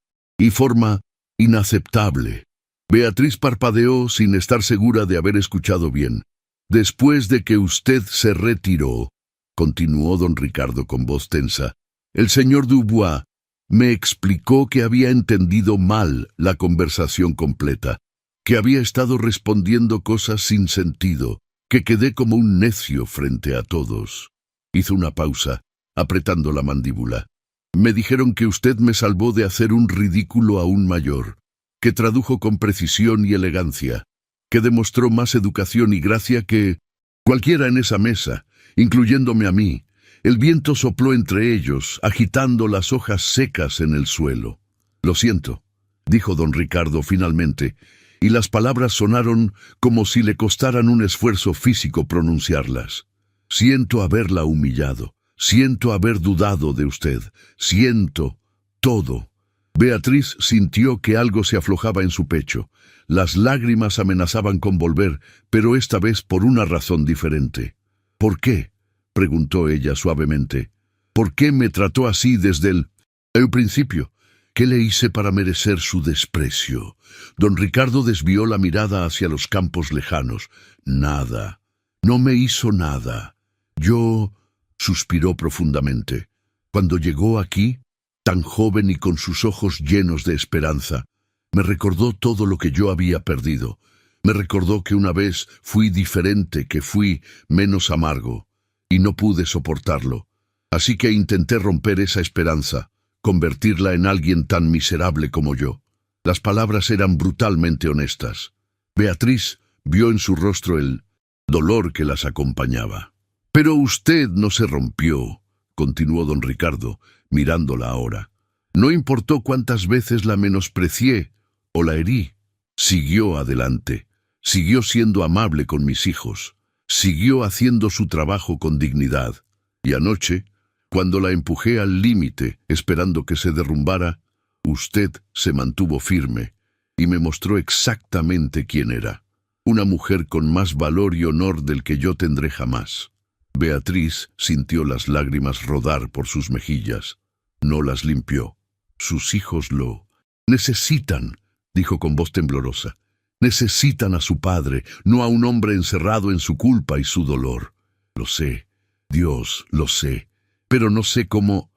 forma inaceptable. Beatriz parpadeó sin estar segura de haber escuchado bien. Después de que usted se retiró, continuó don Ricardo con voz tensa, el señor Dubois me explicó que había entendido mal la conversación completa, que había estado respondiendo cosas sin sentido, que quedé como un necio frente a todos. Hizo una pausa, apretando la mandíbula. Me dijeron que usted me salvó de hacer un ridículo aún mayor, que tradujo con precisión y elegancia, que demostró más educación y gracia que cualquiera en esa mesa, incluyéndome a mí. El viento sopló entre ellos, agitando las hojas secas en el suelo. Lo siento, dijo don Ricardo finalmente, y las palabras sonaron como si le costaran un esfuerzo físico pronunciarlas. Siento haberla humillado. Siento haber dudado de usted. Siento todo. Beatriz sintió que algo se aflojaba en su pecho. Las lágrimas amenazaban con volver, pero esta vez por una razón diferente. ¿Por qué?, preguntó ella suavemente. ¿Por qué me trató así desde el principio? ¿Qué le hice para merecer su desprecio? Don Ricardo desvió la mirada hacia los campos lejanos. Nada. No me hizo nada. Yo... suspiró profundamente. Cuando llegó aquí, tan joven y con sus ojos llenos de esperanza, me recordó todo lo que yo había perdido. Me recordó que una vez fui diferente, que fui menos amargo, y no pude soportarlo. Así que intenté romper esa esperanza, convertirla en alguien tan miserable como yo. Las palabras eran brutalmente honestas. Beatriz vio en su rostro el dolor que las acompañaba. Pero usted no se rompió, continuó don Ricardo, mirándola ahora. No importó cuántas veces la menosprecié o la herí. Siguió adelante, siguió siendo amable con mis hijos, siguió haciendo su trabajo con dignidad. Y anoche, cuando la empujé al límite, esperando que se derrumbara, usted se mantuvo firme y me mostró exactamente quién era. Una mujer con más valor y honor del que yo tendré jamás. Beatriz sintió las lágrimas rodar por sus mejillas. No las limpió. Sus hijos lo necesitan, dijo con voz temblorosa. Necesitan a su padre, no a un hombre encerrado en su culpa y su dolor. Lo sé, Dios, lo sé, pero no sé cómo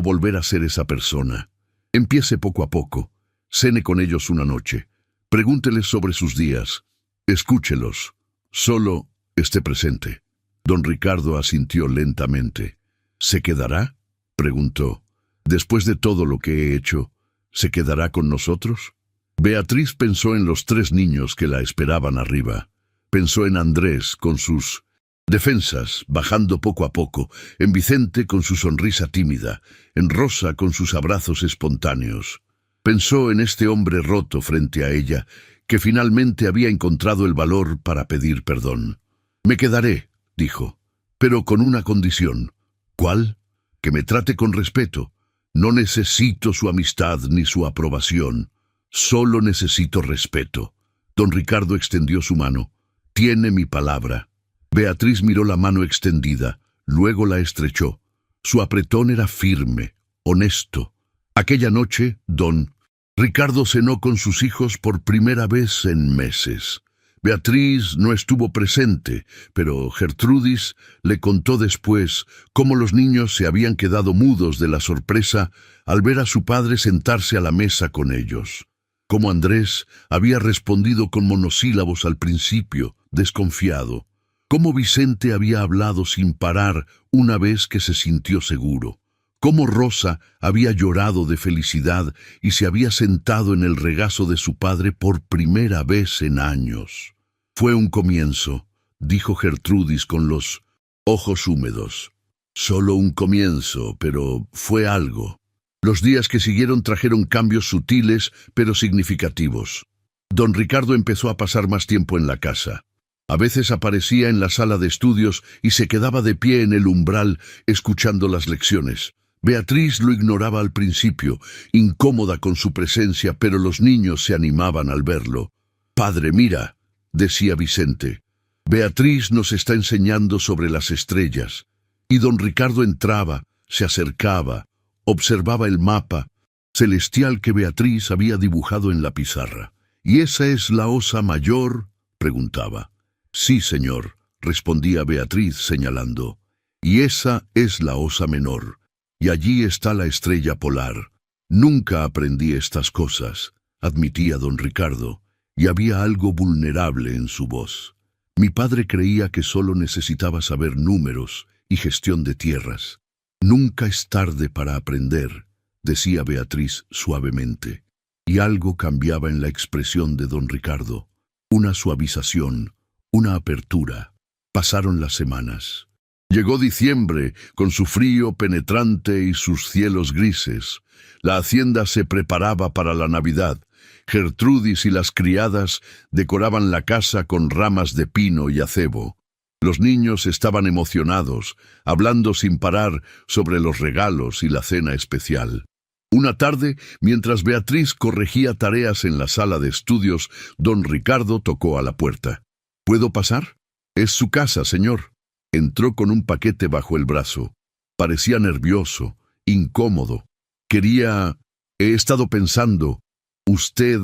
volver a ser esa persona. Empiece poco a poco. Cene con ellos una noche. Pregúnteles sobre sus días. Escúchelos. Solo esté presente. Don Ricardo asintió lentamente. ¿Se quedará?, preguntó. Después de todo lo que he hecho, ¿se quedará con nosotros? Beatriz pensó en los 3 niños que la esperaban arriba. Pensó en Andrés con sus Defensas, bajando poco a poco, en Vicente con su sonrisa tímida, en Rosa con sus abrazos espontáneos. Pensó en este hombre roto frente a ella, que finalmente había encontrado el valor para pedir perdón. «Me quedaré», dijo, «pero con una condición». «¿Cuál?» «Que me trate con respeto. No necesito su amistad ni su aprobación. Solo necesito respeto». Don Ricardo extendió su mano. «Tiene mi palabra». Beatriz miró la mano extendida, luego la estrechó. Su apretón era firme, honesto. Aquella noche, don Ricardo cenó con sus hijos por primera vez en meses. Beatriz no estuvo presente, pero Gertrudis le contó después cómo los niños se habían quedado mudos de la sorpresa al ver a su padre sentarse a la mesa con ellos. Cómo Andrés había respondido con monosílabos al principio, desconfiado. Cómo Vicente había hablado sin parar una vez que se sintió seguro. Cómo Rosa había llorado de felicidad y se había sentado en el regazo de su padre por primera vez en años. «Fue un comienzo», dijo Gertrudis con los ojos húmedos. «Solo un comienzo, pero fue algo». Los días que siguieron trajeron cambios sutiles pero significativos. Don Ricardo empezó a pasar más tiempo en la casa. A veces aparecía en la sala de estudios y se quedaba de pie en el umbral escuchando las lecciones. Beatriz lo ignoraba al principio, incómoda con su presencia, pero los niños se animaban al verlo. «Padre, mira», decía Vicente, «Beatriz nos está enseñando sobre las estrellas». Y don Ricardo entraba, se acercaba, observaba el mapa celestial que Beatriz había dibujado en la pizarra. «¿Y esa es la Osa Mayor?», preguntaba. «Sí, señor», respondía Beatriz señalando. «Y esa es la Osa Menor, y allí está la estrella polar». «Nunca aprendí estas cosas», admitía don Ricardo, y había algo vulnerable en su voz. «Mi padre creía que solo necesitaba saber números y gestión de tierras». «Nunca es tarde para aprender», decía Beatriz suavemente, y algo cambiaba en la expresión de don Ricardo. Una suavización, una apertura. Pasaron las semanas. Llegó diciembre, con su frío penetrante y sus cielos grises. La hacienda se preparaba para la Navidad. Gertrudis y las criadas decoraban la casa con ramas de pino y acebo. Los niños estaban emocionados, hablando sin parar sobre los regalos y la cena especial. Una tarde, mientras Beatriz corregía tareas en la sala de estudios, don Ricardo tocó a la puerta. «¿Puedo pasar?» «Es su casa, señor». Entró con un paquete bajo el brazo. Parecía nervioso, incómodo. «Quería... He estado pensando... Usted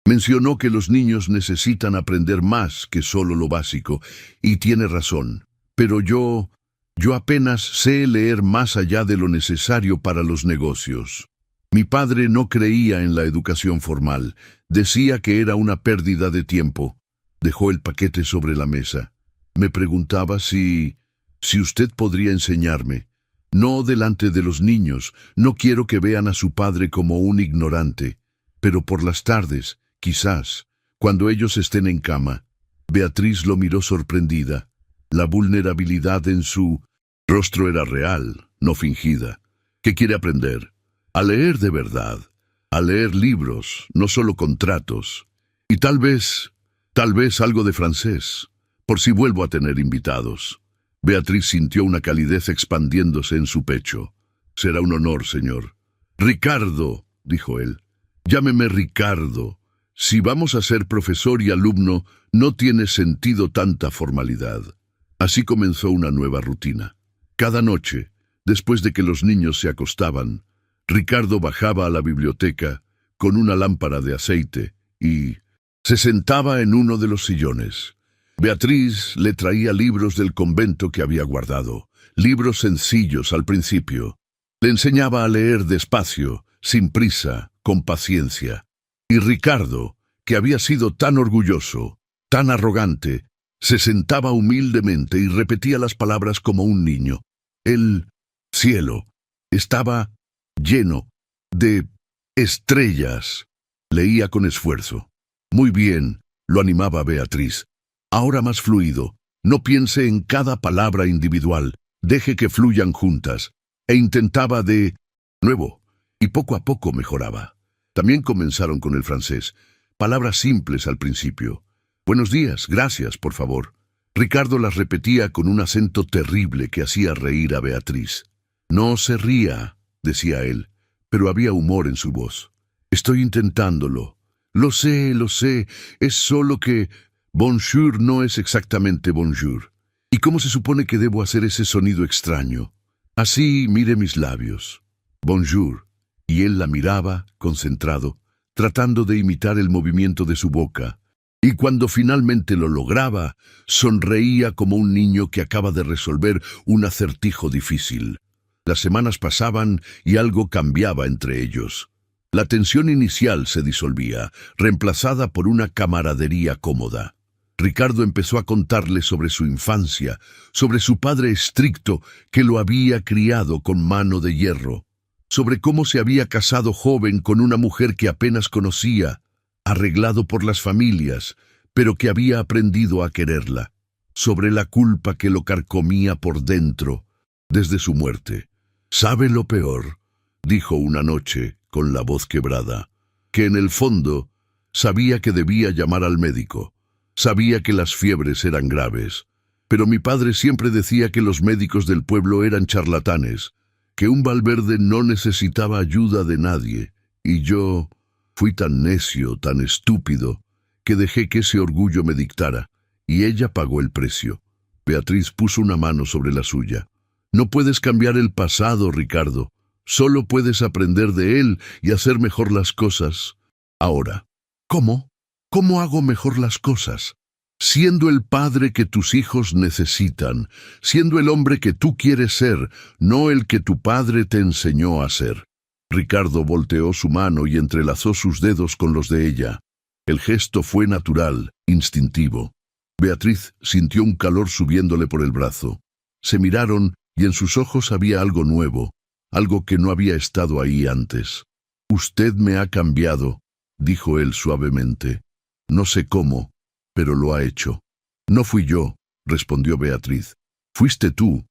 mencionó que los niños necesitan aprender más que solo lo básico, y tiene razón. Pero yo apenas sé leer más allá de lo necesario para los negocios. Mi padre no creía en la educación formal. Decía que era una pérdida de tiempo». Dejó el paquete sobre la mesa. «Me preguntaba si usted podría enseñarme. No delante de los niños. No quiero que vean a su padre como un ignorante. Pero por las tardes, quizás, cuando ellos estén en cama». Beatriz lo miró sorprendida. La vulnerabilidad en su rostro era real, no fingida. «¿Qué quiere aprender?» «A leer de verdad. A leer libros, no solo contratos. Y tal vez algo de francés, por si vuelvo a tener invitados». Beatriz sintió una calidez expandiéndose en su pecho. «Será un honor, señor». «Ricardo», dijo él. «Llámeme Ricardo. Si vamos a ser profesor y alumno, no tiene sentido tanta formalidad». Así comenzó una nueva rutina. Cada noche, después de que los niños se acostaban, Ricardo bajaba a la biblioteca con una lámpara de aceite y se sentaba en uno de los sillones. Beatriz le traía libros del convento que había guardado, libros sencillos al principio. Le enseñaba a leer despacio, sin prisa, con paciencia. Y Ricardo, que había sido tan orgulloso, tan arrogante, se sentaba humildemente y repetía las palabras como un niño. El cielo estaba lleno de estrellas. Leía con esfuerzo. «Muy bien», lo animaba Beatriz. «Ahora más fluido. No piense en cada palabra individual, deje que fluyan juntas. E intentaba de nuevo, y poco a poco mejoraba. También comenzaron con el francés, palabras simples al principio. Buenos días, gracias, por favor. Ricardo las repetía con un acento terrible que hacía reír a Beatriz. No se ría, decía él, pero había humor en su voz. Estoy intentándolo. Lo sé, es solo que bonjour no es exactamente bonjour. ¿Y cómo se supone que debo hacer ese sonido extraño? Así, mire mis labios. Bonjour. Y él la miraba, concentrado, tratando de imitar el movimiento de su boca. Y cuando finalmente lo lograba, sonreía como un niño que acaba de resolver un acertijo difícil. Las semanas pasaban y algo cambiaba entre ellos. La tensión inicial se disolvía, reemplazada por una camaradería cómoda. Ricardo empezó a contarle sobre su infancia, sobre su padre estricto que lo había criado con mano de hierro, sobre cómo se había casado joven con una mujer que apenas conocía, arreglado por las familias, pero que había aprendido a quererla, sobre la culpa que lo carcomía por dentro desde su muerte. «¿Sabe lo peor?», dijo una noche con la voz quebrada, que en el fondo sabía que debía llamar al médico. Sabía que las fiebres eran graves, pero mi padre siempre decía que los médicos del pueblo eran charlatanes, que un Valverde no necesitaba ayuda de nadie, y yo fui tan necio, tan estúpido, que dejé que ese orgullo me dictara, y ella pagó el precio. Beatriz puso una mano sobre la suya. No puedes cambiar el pasado, Ricardo. Solo puedes aprender de él y hacer mejor las cosas. Ahora, ¿cómo? ¿Cómo hago mejor las cosas? Siendo el padre que tus hijos necesitan, siendo el hombre que tú quieres ser, no el que tu padre te enseñó a ser. Ricardo volteó su mano y entrelazó sus dedos con los de ella. El gesto fue natural, instintivo. Beatriz sintió un calor subiéndole por el brazo. Se miraron y en sus ojos había algo nuevo, algo que no había estado ahí antes. «Usted me ha cambiado», dijo él suavemente. «No sé cómo, pero lo ha hecho». «No fui yo», respondió Beatriz. «Fuiste tú,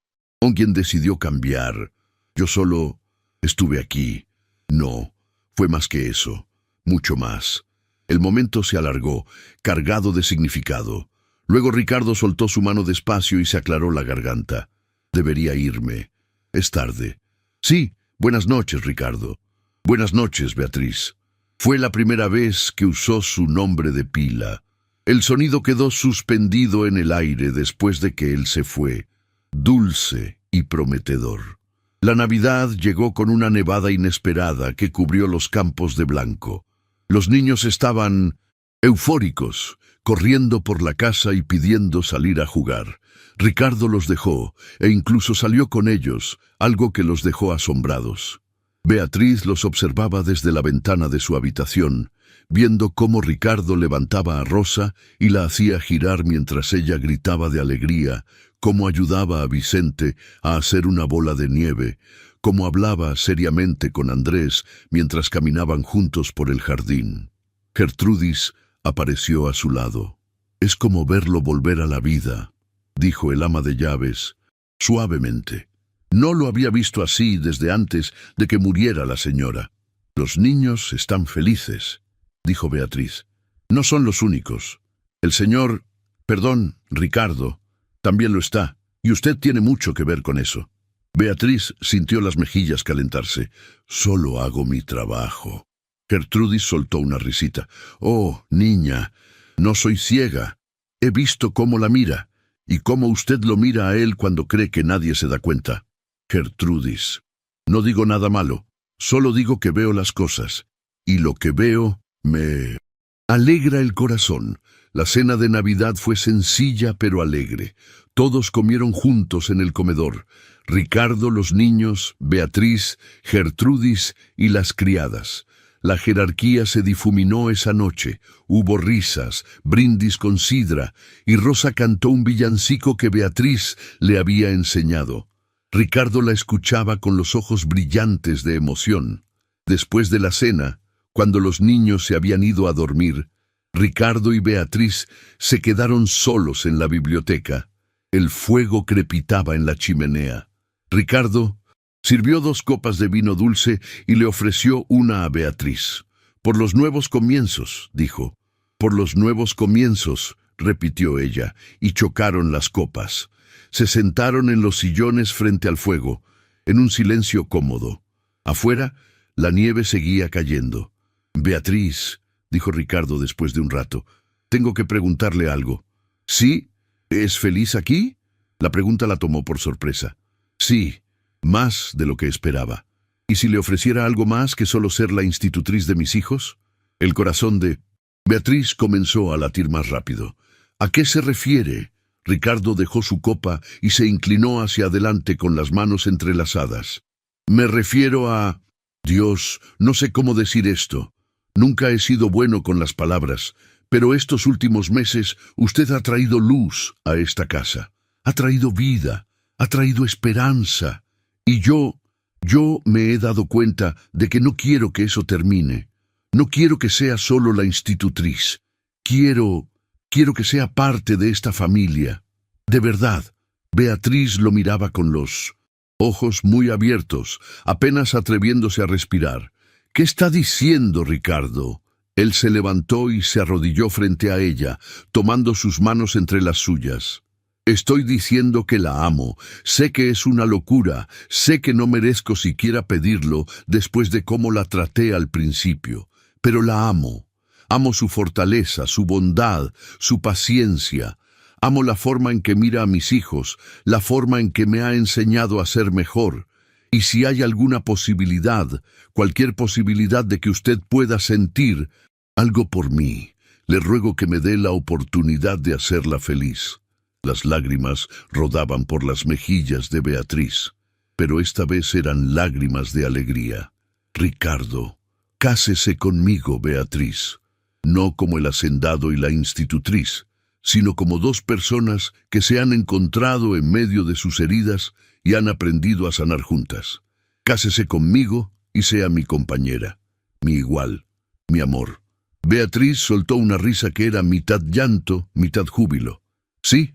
quien decidió cambiar. Yo solo estuve aquí». «No, fue más que eso, mucho más». El momento se alargó, cargado de significado. Luego Ricardo soltó su mano despacio y se aclaró la garganta. «Debería irme. Es tarde». «Sí, buenas noches, Ricardo». «Buenas noches, Beatriz». Fue la primera vez que usó su nombre de pila. El sonido quedó suspendido en el aire después de que él se fue, dulce y prometedor. La Navidad llegó con una nevada inesperada que cubrió los campos de blanco. Los niños estaban eufóricos, corriendo por la casa y pidiendo salir a jugar. Ricardo los dejó, e incluso salió con ellos, algo que los dejó asombrados. Beatriz los observaba desde la ventana de su habitación, viendo cómo Ricardo levantaba a Rosa y la hacía girar mientras ella gritaba de alegría, cómo ayudaba a Vicente a hacer una bola de nieve, cómo hablaba seriamente con Andrés mientras caminaban juntos por el jardín. Gertrudis apareció a su lado. «Es como verlo volver a la vida», dijo el ama de llaves, suavemente. No lo había visto así desde antes de que muriera la señora. «Los niños están felices», dijo Beatriz. «No son los únicos. El señor, Ricardo, también lo está, y usted tiene mucho que ver con eso». Beatriz sintió las mejillas calentarse. «Solo hago mi trabajo». Gertrudis soltó una risita. «Oh, niña, no soy ciega. He visto cómo la mira, y cómo usted lo mira a él cuando cree que nadie se da cuenta». «Gertrudis, no digo nada malo, solo digo que veo las cosas, y lo que veo me alegra el corazón». La cena de Navidad fue sencilla pero alegre. Todos comieron juntos en el comedor. Ricardo, los niños, Beatriz, Gertrudis y las criadas. La jerarquía se difuminó esa noche. Hubo risas, brindis con sidra, y Rosa cantó un villancico que Beatriz le había enseñado. Ricardo la escuchaba con los ojos brillantes de emoción. Después de la cena, cuando los niños se habían ido a dormir, Ricardo y Beatriz se quedaron solos en la biblioteca. El fuego crepitaba en la chimenea. Ricardo sirvió 2 copas de vino dulce y le ofreció una a Beatriz. «Por los nuevos comienzos», dijo. «Por los nuevos comienzos», repitió ella, y chocaron las copas. Se sentaron en los sillones frente al fuego, en un silencio cómodo. Afuera, la nieve seguía cayendo. «Beatriz», dijo Ricardo después de un rato, «tengo que preguntarle algo». «¿Sí? ¿Es feliz aquí?». La pregunta la tomó por sorpresa. «Sí, más de lo que esperaba». «¿Y si le ofreciera algo más que solo ser la institutriz de mis hijos?». El corazón de Beatriz comenzó a latir más rápido. «¿A qué se refiere?». Ricardo dejó su copa y se inclinó hacia adelante con las manos entrelazadas. «Me refiero a... Dios, no sé cómo decir esto. Nunca he sido bueno con las palabras, pero estos últimos meses usted ha traído luz a esta casa. Ha traído vida, ha traído esperanza. Y yo me he dado cuenta de que no quiero que eso termine. No quiero que sea solo la institutriz. Quiero que sea parte de esta familia. De verdad». Beatriz lo miraba con los ojos muy abiertos, apenas atreviéndose a respirar. «¿Qué está diciendo, Ricardo?». Él se levantó y se arrodilló frente a ella, tomando sus manos entre las suyas. «Estoy diciendo que la amo. Sé que es una locura. Sé que no merezco siquiera pedirlo después de cómo la traté al principio. Pero la amo. Amo su fortaleza, su bondad, su paciencia. Amo la forma en que mira a mis hijos, la forma en que me ha enseñado a ser mejor. Y si hay alguna posibilidad, cualquier posibilidad de que usted pueda sentir algo por mí, le ruego que me dé la oportunidad de hacerla feliz». Las lágrimas rodaban por las mejillas de Beatriz, pero esta vez eran lágrimas de alegría. «Ricardo, cásese conmigo, Beatriz, no como el hacendado y la institutriz, sino como 2 personas que se han encontrado en medio de sus heridas y han aprendido a sanar juntas. Cásese conmigo y sea mi compañera, mi igual, mi amor». Beatriz soltó una risa que era mitad llanto, mitad júbilo. Sí,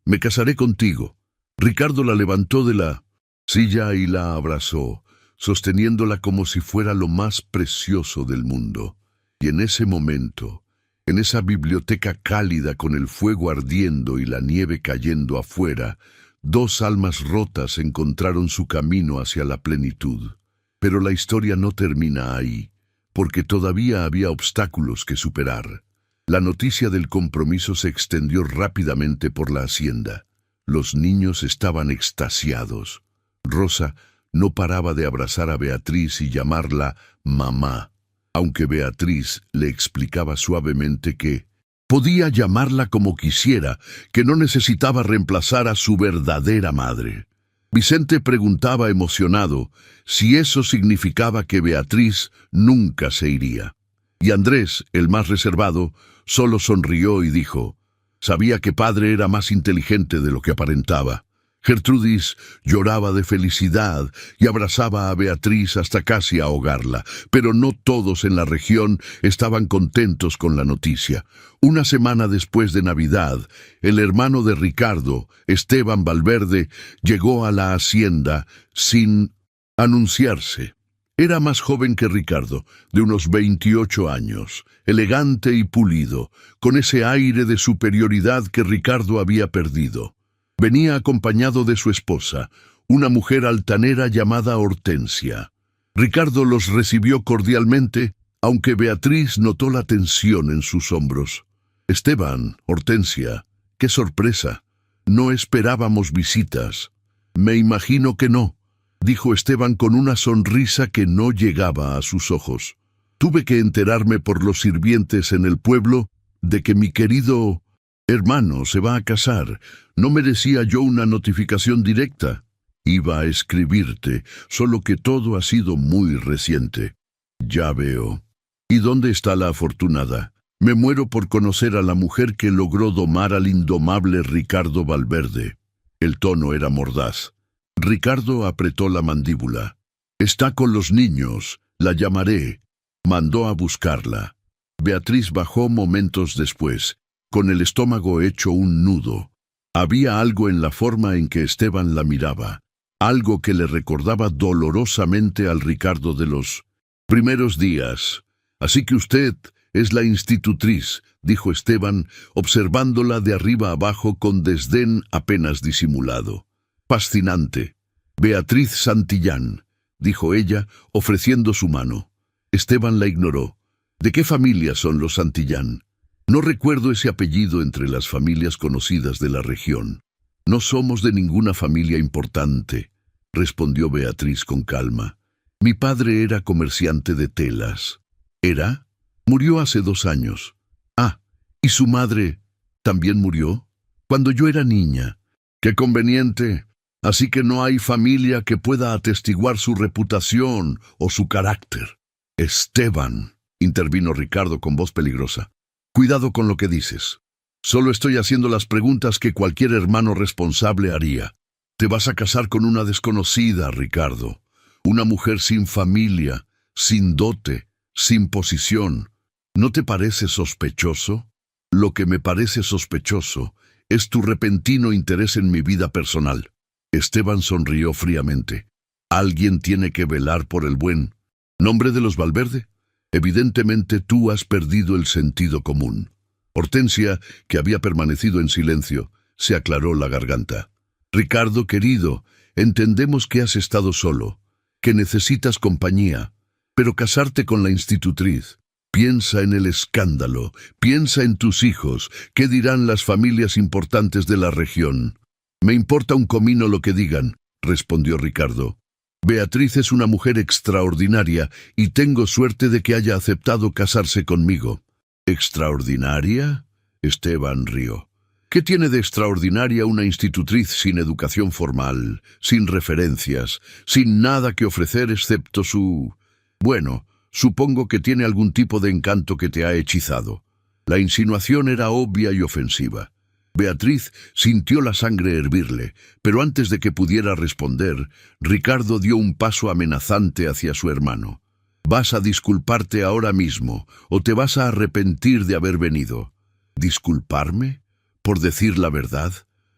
me casaré contigo». Ricardo la levantó de la silla y la abrazó, sosteniéndola como si fuera lo más precioso del mundo. Y en ese momento, en esa biblioteca cálida con el fuego ardiendo y la nieve cayendo afuera, 2 almas rotas encontraron su camino hacia la plenitud. Pero la historia no termina ahí, porque todavía había obstáculos que superar. La noticia del compromiso se extendió rápidamente por la hacienda. Los niños estaban extasiados. Rosa no paraba de abrazar a Beatriz y llamarla mamá, aunque Beatriz le explicaba suavemente que podía llamarla como quisiera, que no necesitaba reemplazar a su verdadera madre. Vicente preguntaba emocionado si eso significaba que Beatriz nunca se iría. Y Andrés, el más reservado, solo sonrió y dijo: «Sabía que padre era más inteligente de lo que aparentaba». Gertrudis lloraba de felicidad y abrazaba a Beatriz hasta casi ahogarla, pero no todos en la región estaban contentos con la noticia. Una semana después de Navidad, el hermano de Ricardo, Esteban Valverde, llegó a la hacienda sin anunciarse. Era más joven que Ricardo, de unos 28 años, elegante y pulido, con ese aire de superioridad que Ricardo había perdido. Venía acompañado de su esposa, una mujer altanera llamada Hortensia. Ricardo los recibió cordialmente, aunque Beatriz notó la tensión en sus hombros. «Esteban, Hortensia, qué sorpresa. No esperábamos visitas». «Me imagino que no», dijo Esteban con una sonrisa que no llegaba a sus ojos. «Tuve que enterarme por los sirvientes en el pueblo de que mi querido hermano se va a casar. No merecía yo una notificación directa. Iba a escribirte, solo que todo ha sido muy reciente». «Ya veo. ¿Y dónde está la afortunada? Me muero por conocer a la mujer que logró domar al indomable Ricardo Valverde». El tono era mordaz. Ricardo apretó la mandíbula. «Está con los niños. La llamaré». Mandó a buscarla. Beatriz bajó momentos después, con el estómago hecho un nudo. Había algo en la forma en que Esteban la miraba, algo que le recordaba dolorosamente al Ricardo de los primeros días. «Así que usted es la institutriz», dijo Esteban, observándola de arriba abajo con desdén apenas disimulado. «Fascinante. Beatriz Santillán», dijo ella, ofreciendo su mano. Esteban la ignoró. «¿De qué familia son los Santillán?» «No recuerdo ese apellido entre las familias conocidas de la región». «No somos de ninguna familia importante», respondió Beatriz con calma. «Mi padre era comerciante de telas». «¿Era? Murió hace 2 años». «Ah, ¿y su madre también murió?» «Cuando yo era niña». «Qué conveniente. Así que no hay familia que pueda atestiguar su reputación o su carácter». «Esteban», intervino Ricardo con voz peligrosa, «cuidado con lo que dices. Solo estoy haciendo las preguntas que cualquier hermano responsable haría. Te vas a casar con una desconocida, Ricardo. Una mujer sin familia, sin dote, sin posición. ¿No te parece sospechoso? Lo que me parece sospechoso es tu repentino interés en mi vida personal». Esteban sonrió fríamente. «Alguien tiene que velar por el buen nombre de los Valverde. Evidentemente tú has perdido el sentido común». Hortensia, que había permanecido en silencio, se aclaró la garganta. «Ricardo, querido, entendemos que has estado solo, que necesitas compañía, pero casarte con la institutriz. Piensa en el escándalo, piensa en tus hijos, qué dirán las familias importantes de la región». «Me importa un comino lo que digan», respondió Ricardo. «Beatriz es una mujer extraordinaria y tengo suerte de que haya aceptado casarse conmigo». «¿Extraordinaria?» Esteban rió. «¿Qué tiene de extraordinaria una institutriz sin educación formal, sin referencias, sin nada que ofrecer excepto su... Bueno, supongo que tiene algún tipo de encanto que te ha hechizado». La insinuación era obvia y ofensiva. Beatriz sintió la sangre hervirle, pero antes de que pudiera responder, Ricardo dio un paso amenazante hacia su hermano. «Vas a disculparte ahora mismo, o te vas a arrepentir de haber venido». «¿Disculparme? ¿Por decir la verdad?»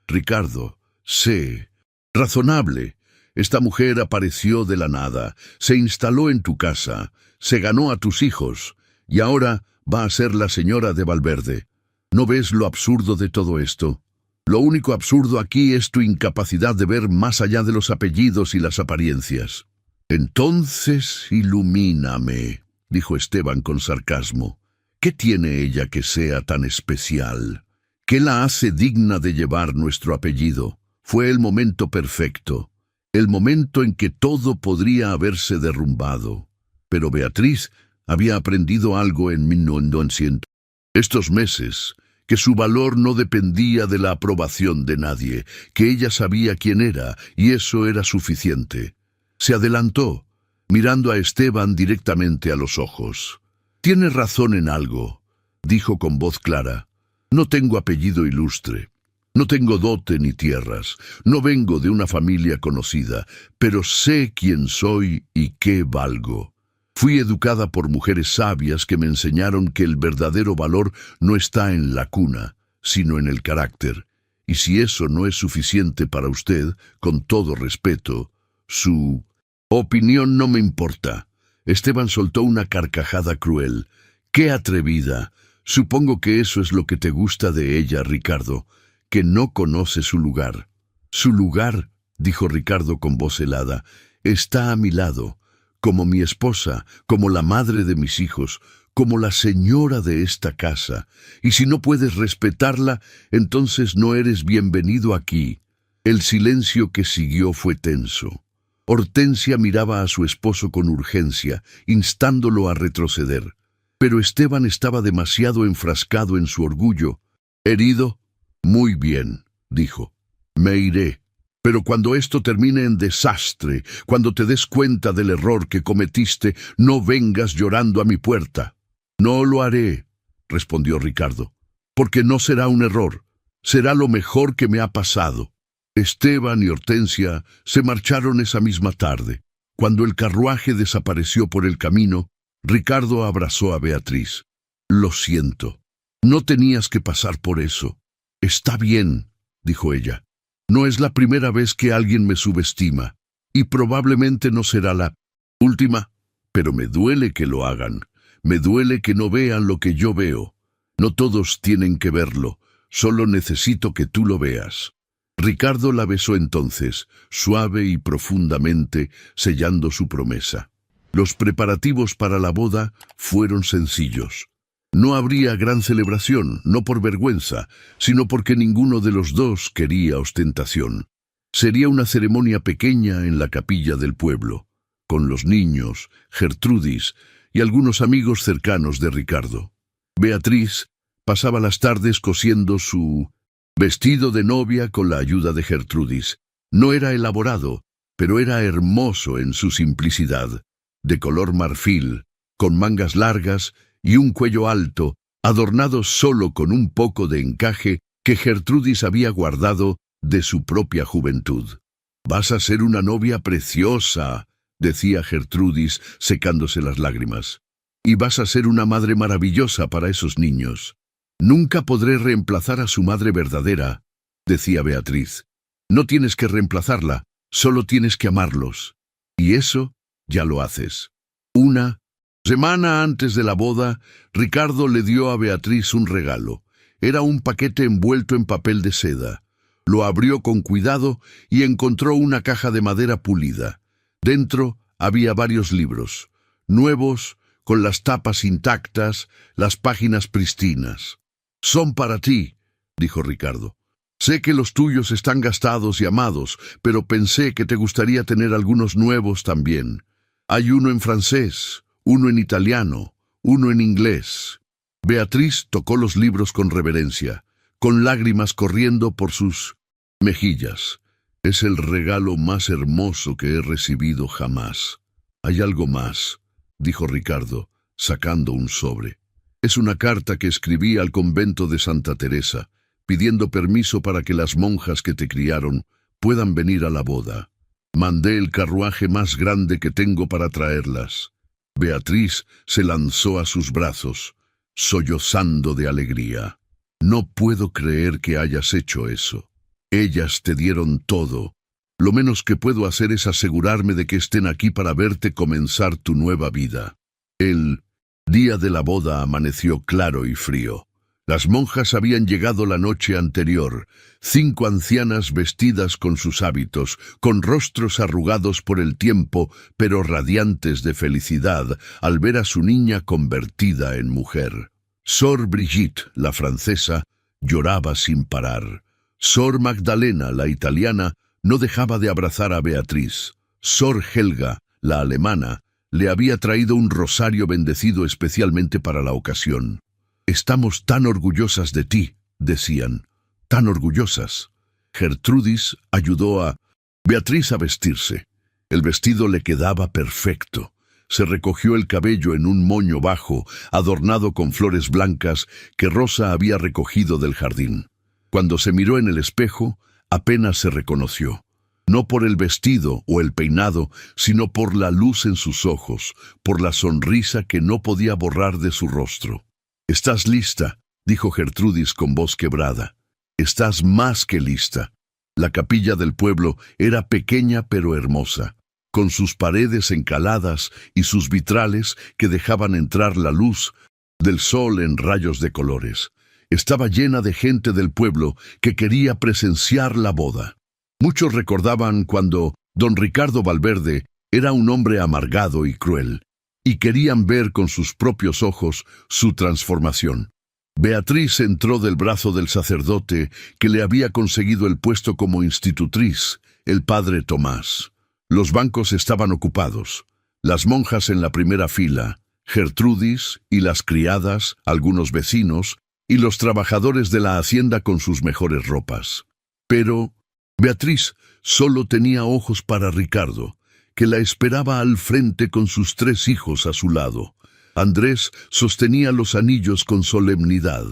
«Ricardo, sé. Razonable. Esta mujer apareció de la nada, se instaló en tu casa, se ganó a tus hijos, y ahora va a ser la señora de Valverde. ¿No ves lo absurdo de todo esto? Lo único absurdo aquí es tu incapacidad de ver más allá de los apellidos y las apariencias». «Entonces ilumíname», dijo Esteban con sarcasmo. «¿Qué tiene ella que sea tan especial? ¿Qué la hace digna de llevar nuestro apellido? Fue el momento perfecto, el momento en que todo podría haberse derrumbado. Pero Beatriz había aprendido algo en 1900. Estos meses, que su valor no dependía de la aprobación de nadie, que ella sabía quién era, y eso era suficiente. Se adelantó, mirando a Esteban directamente a los ojos. «Tienes razón en algo», dijo con voz clara. «No tengo apellido ilustre, no tengo dote ni tierras, no vengo de una familia conocida, pero sé quién soy y qué valgo. Fui educada por mujeres sabias que me enseñaron que el verdadero valor no está en la cuna, sino en el carácter. Y si eso no es suficiente para usted, con todo respeto, su opinión no me importa». Esteban soltó una carcajada cruel. «¡Qué atrevida! Supongo que eso es lo que te gusta de ella, Ricardo, que no conoce su lugar». «Su lugar», dijo Ricardo con voz helada, «está a mi lado, como mi esposa, como la madre de mis hijos, como la señora de esta casa. Y si no puedes respetarla, entonces no eres bienvenido aquí». El silencio que siguió fue tenso. Hortensia miraba a su esposo con urgencia, instándolo a retroceder. Pero Esteban estaba demasiado enfrascado en su orgullo. «¿Herido? Muy bien», dijo. «Me iré. Pero cuando esto termine en desastre, cuando te des cuenta del error que cometiste, no vengas llorando a mi puerta». «No lo haré», respondió Ricardo, «porque no será un error. Será lo mejor que me ha pasado». Esteban y Hortensia se marcharon esa misma tarde. Cuando el carruaje desapareció por el camino, Ricardo abrazó a Beatriz. «Lo siento. No tenías que pasar por eso». «Está bien», dijo ella. No es la primera vez que alguien me subestima, y probablemente no será la última, pero me duele que lo hagan. Me duele que no vean lo que yo veo. No todos tienen que verlo, solo necesito que tú lo veas. Ricardo la besó entonces, suave y profundamente, sellando su promesa. Los preparativos para la boda fueron sencillos. No habría gran celebración, no por vergüenza, sino porque ninguno de los dos quería ostentación. Sería una ceremonia pequeña en la capilla del pueblo, con los niños, Gertrudis y algunos amigos cercanos de Ricardo. Beatriz pasaba las tardes cosiendo su vestido de novia con la ayuda de Gertrudis. No era elaborado, pero era hermoso en su simplicidad, de color marfil, con mangas largas y un cuello alto, adornado solo con un poco de encaje que Gertrudis había guardado de su propia juventud. «Vas a ser una novia preciosa», decía Gertrudis, secándose las lágrimas. «Y vas a ser una madre maravillosa para esos niños». «Nunca podré reemplazar a su madre verdadera», decía Beatriz. «No tienes que reemplazarla, solo tienes que amarlos. Y eso ya lo haces». Una semana antes de la boda, Ricardo le dio a Beatriz un regalo. Era un paquete envuelto en papel de seda. Lo abrió con cuidado y encontró una caja de madera pulida. Dentro había varios libros, nuevos, con las tapas intactas, las páginas pristinas. «Son para ti», dijo Ricardo. «Sé que los tuyos están gastados y amados, pero pensé que te gustaría tener algunos nuevos también. Hay uno en francés, uno en italiano, uno en inglés». Beatriz tocó los libros con reverencia, con lágrimas corriendo por sus mejillas. «Es el regalo más hermoso que he recibido jamás». «Hay algo más», dijo Ricardo, sacando un sobre. «Es una carta que escribí al convento de Santa Teresa, pidiendo permiso para que las monjas que te criaron puedan venir a la boda. Mandé el carruaje más grande que tengo para traerlas». Beatriz se lanzó a sus brazos, sollozando de alegría. «No puedo creer que hayas hecho eso. Ellas te dieron todo. Lo menos que puedo hacer es asegurarme de que estén aquí para verte comenzar tu nueva vida». El día de la boda amaneció claro y frío. Las monjas habían llegado la noche anterior, 5 ancianas vestidas con sus hábitos, con rostros arrugados por el tiempo, pero radiantes de felicidad al ver a su niña convertida en mujer. Sor Brigitte, la francesa, lloraba sin parar. Sor Magdalena, la italiana, no dejaba de abrazar a Beatriz. Sor Helga, la alemana, le había traído un rosario bendecido especialmente para la ocasión. «Estamos tan orgullosas de ti», decían, «tan orgullosas». Gertrudis ayudó a Beatriz a vestirse. El vestido le quedaba perfecto. Se recogió el cabello en un moño bajo, adornado con flores blancas que Rosa había recogido del jardín. Cuando se miró en el espejo, apenas se reconoció. No por el vestido o el peinado, sino por la luz en sus ojos, por la sonrisa que no podía borrar de su rostro. «¿Estás lista?», dijo Gertrudis con voz quebrada. «Estás más que lista». La capilla del pueblo era pequeña pero hermosa, con sus paredes encaladas y sus vitrales que dejaban entrar la luz del sol en rayos de colores. Estaba llena de gente del pueblo que quería presenciar la boda. Muchos recordaban cuando don Ricardo Valverde era un hombre amargado y cruel, y querían ver con sus propios ojos su transformación. Beatriz entró del brazo del sacerdote que le había conseguido el puesto como institutriz, el padre Tomás. Los bancos estaban ocupados, las monjas en la primera fila, Gertrudis y las criadas, algunos vecinos, y los trabajadores de la hacienda con sus mejores ropas. Pero Beatriz solo tenía ojos para Ricardo, que la esperaba al frente con sus 3 hijos a su lado. Andrés sostenía los anillos con solemnidad.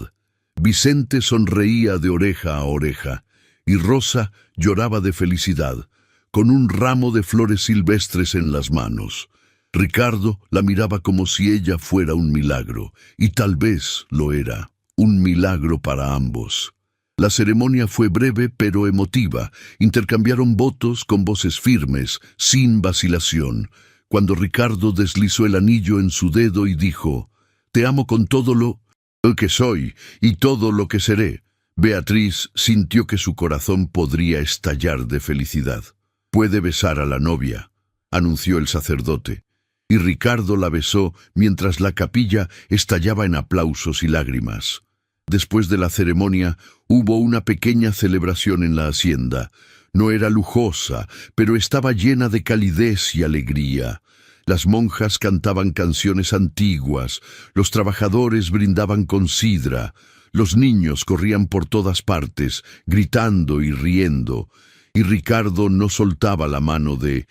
Vicente sonreía de oreja a oreja, y Rosa lloraba de felicidad, con un ramo de flores silvestres en las manos. Ricardo la miraba como si ella fuera un milagro, y tal vez lo era, un milagro para ambos. La ceremonia fue breve pero emotiva. Intercambiaron votos con voces firmes, sin vacilación. Cuando Ricardo deslizó el anillo en su dedo y dijo: «Te amo con todo lo que soy y todo lo que seré», Beatriz sintió que su corazón podría estallar de felicidad. «Puede besar a la novia», anunció el sacerdote, y Ricardo la besó mientras la capilla estallaba en aplausos y lágrimas. Después de la ceremonia, hubo una pequeña celebración en la hacienda. No era lujosa, pero estaba llena de calidez y alegría. Las monjas cantaban canciones antiguas, los trabajadores brindaban con sidra, los niños corrían por todas partes, gritando y riendo, y Ricardo no soltaba la mano de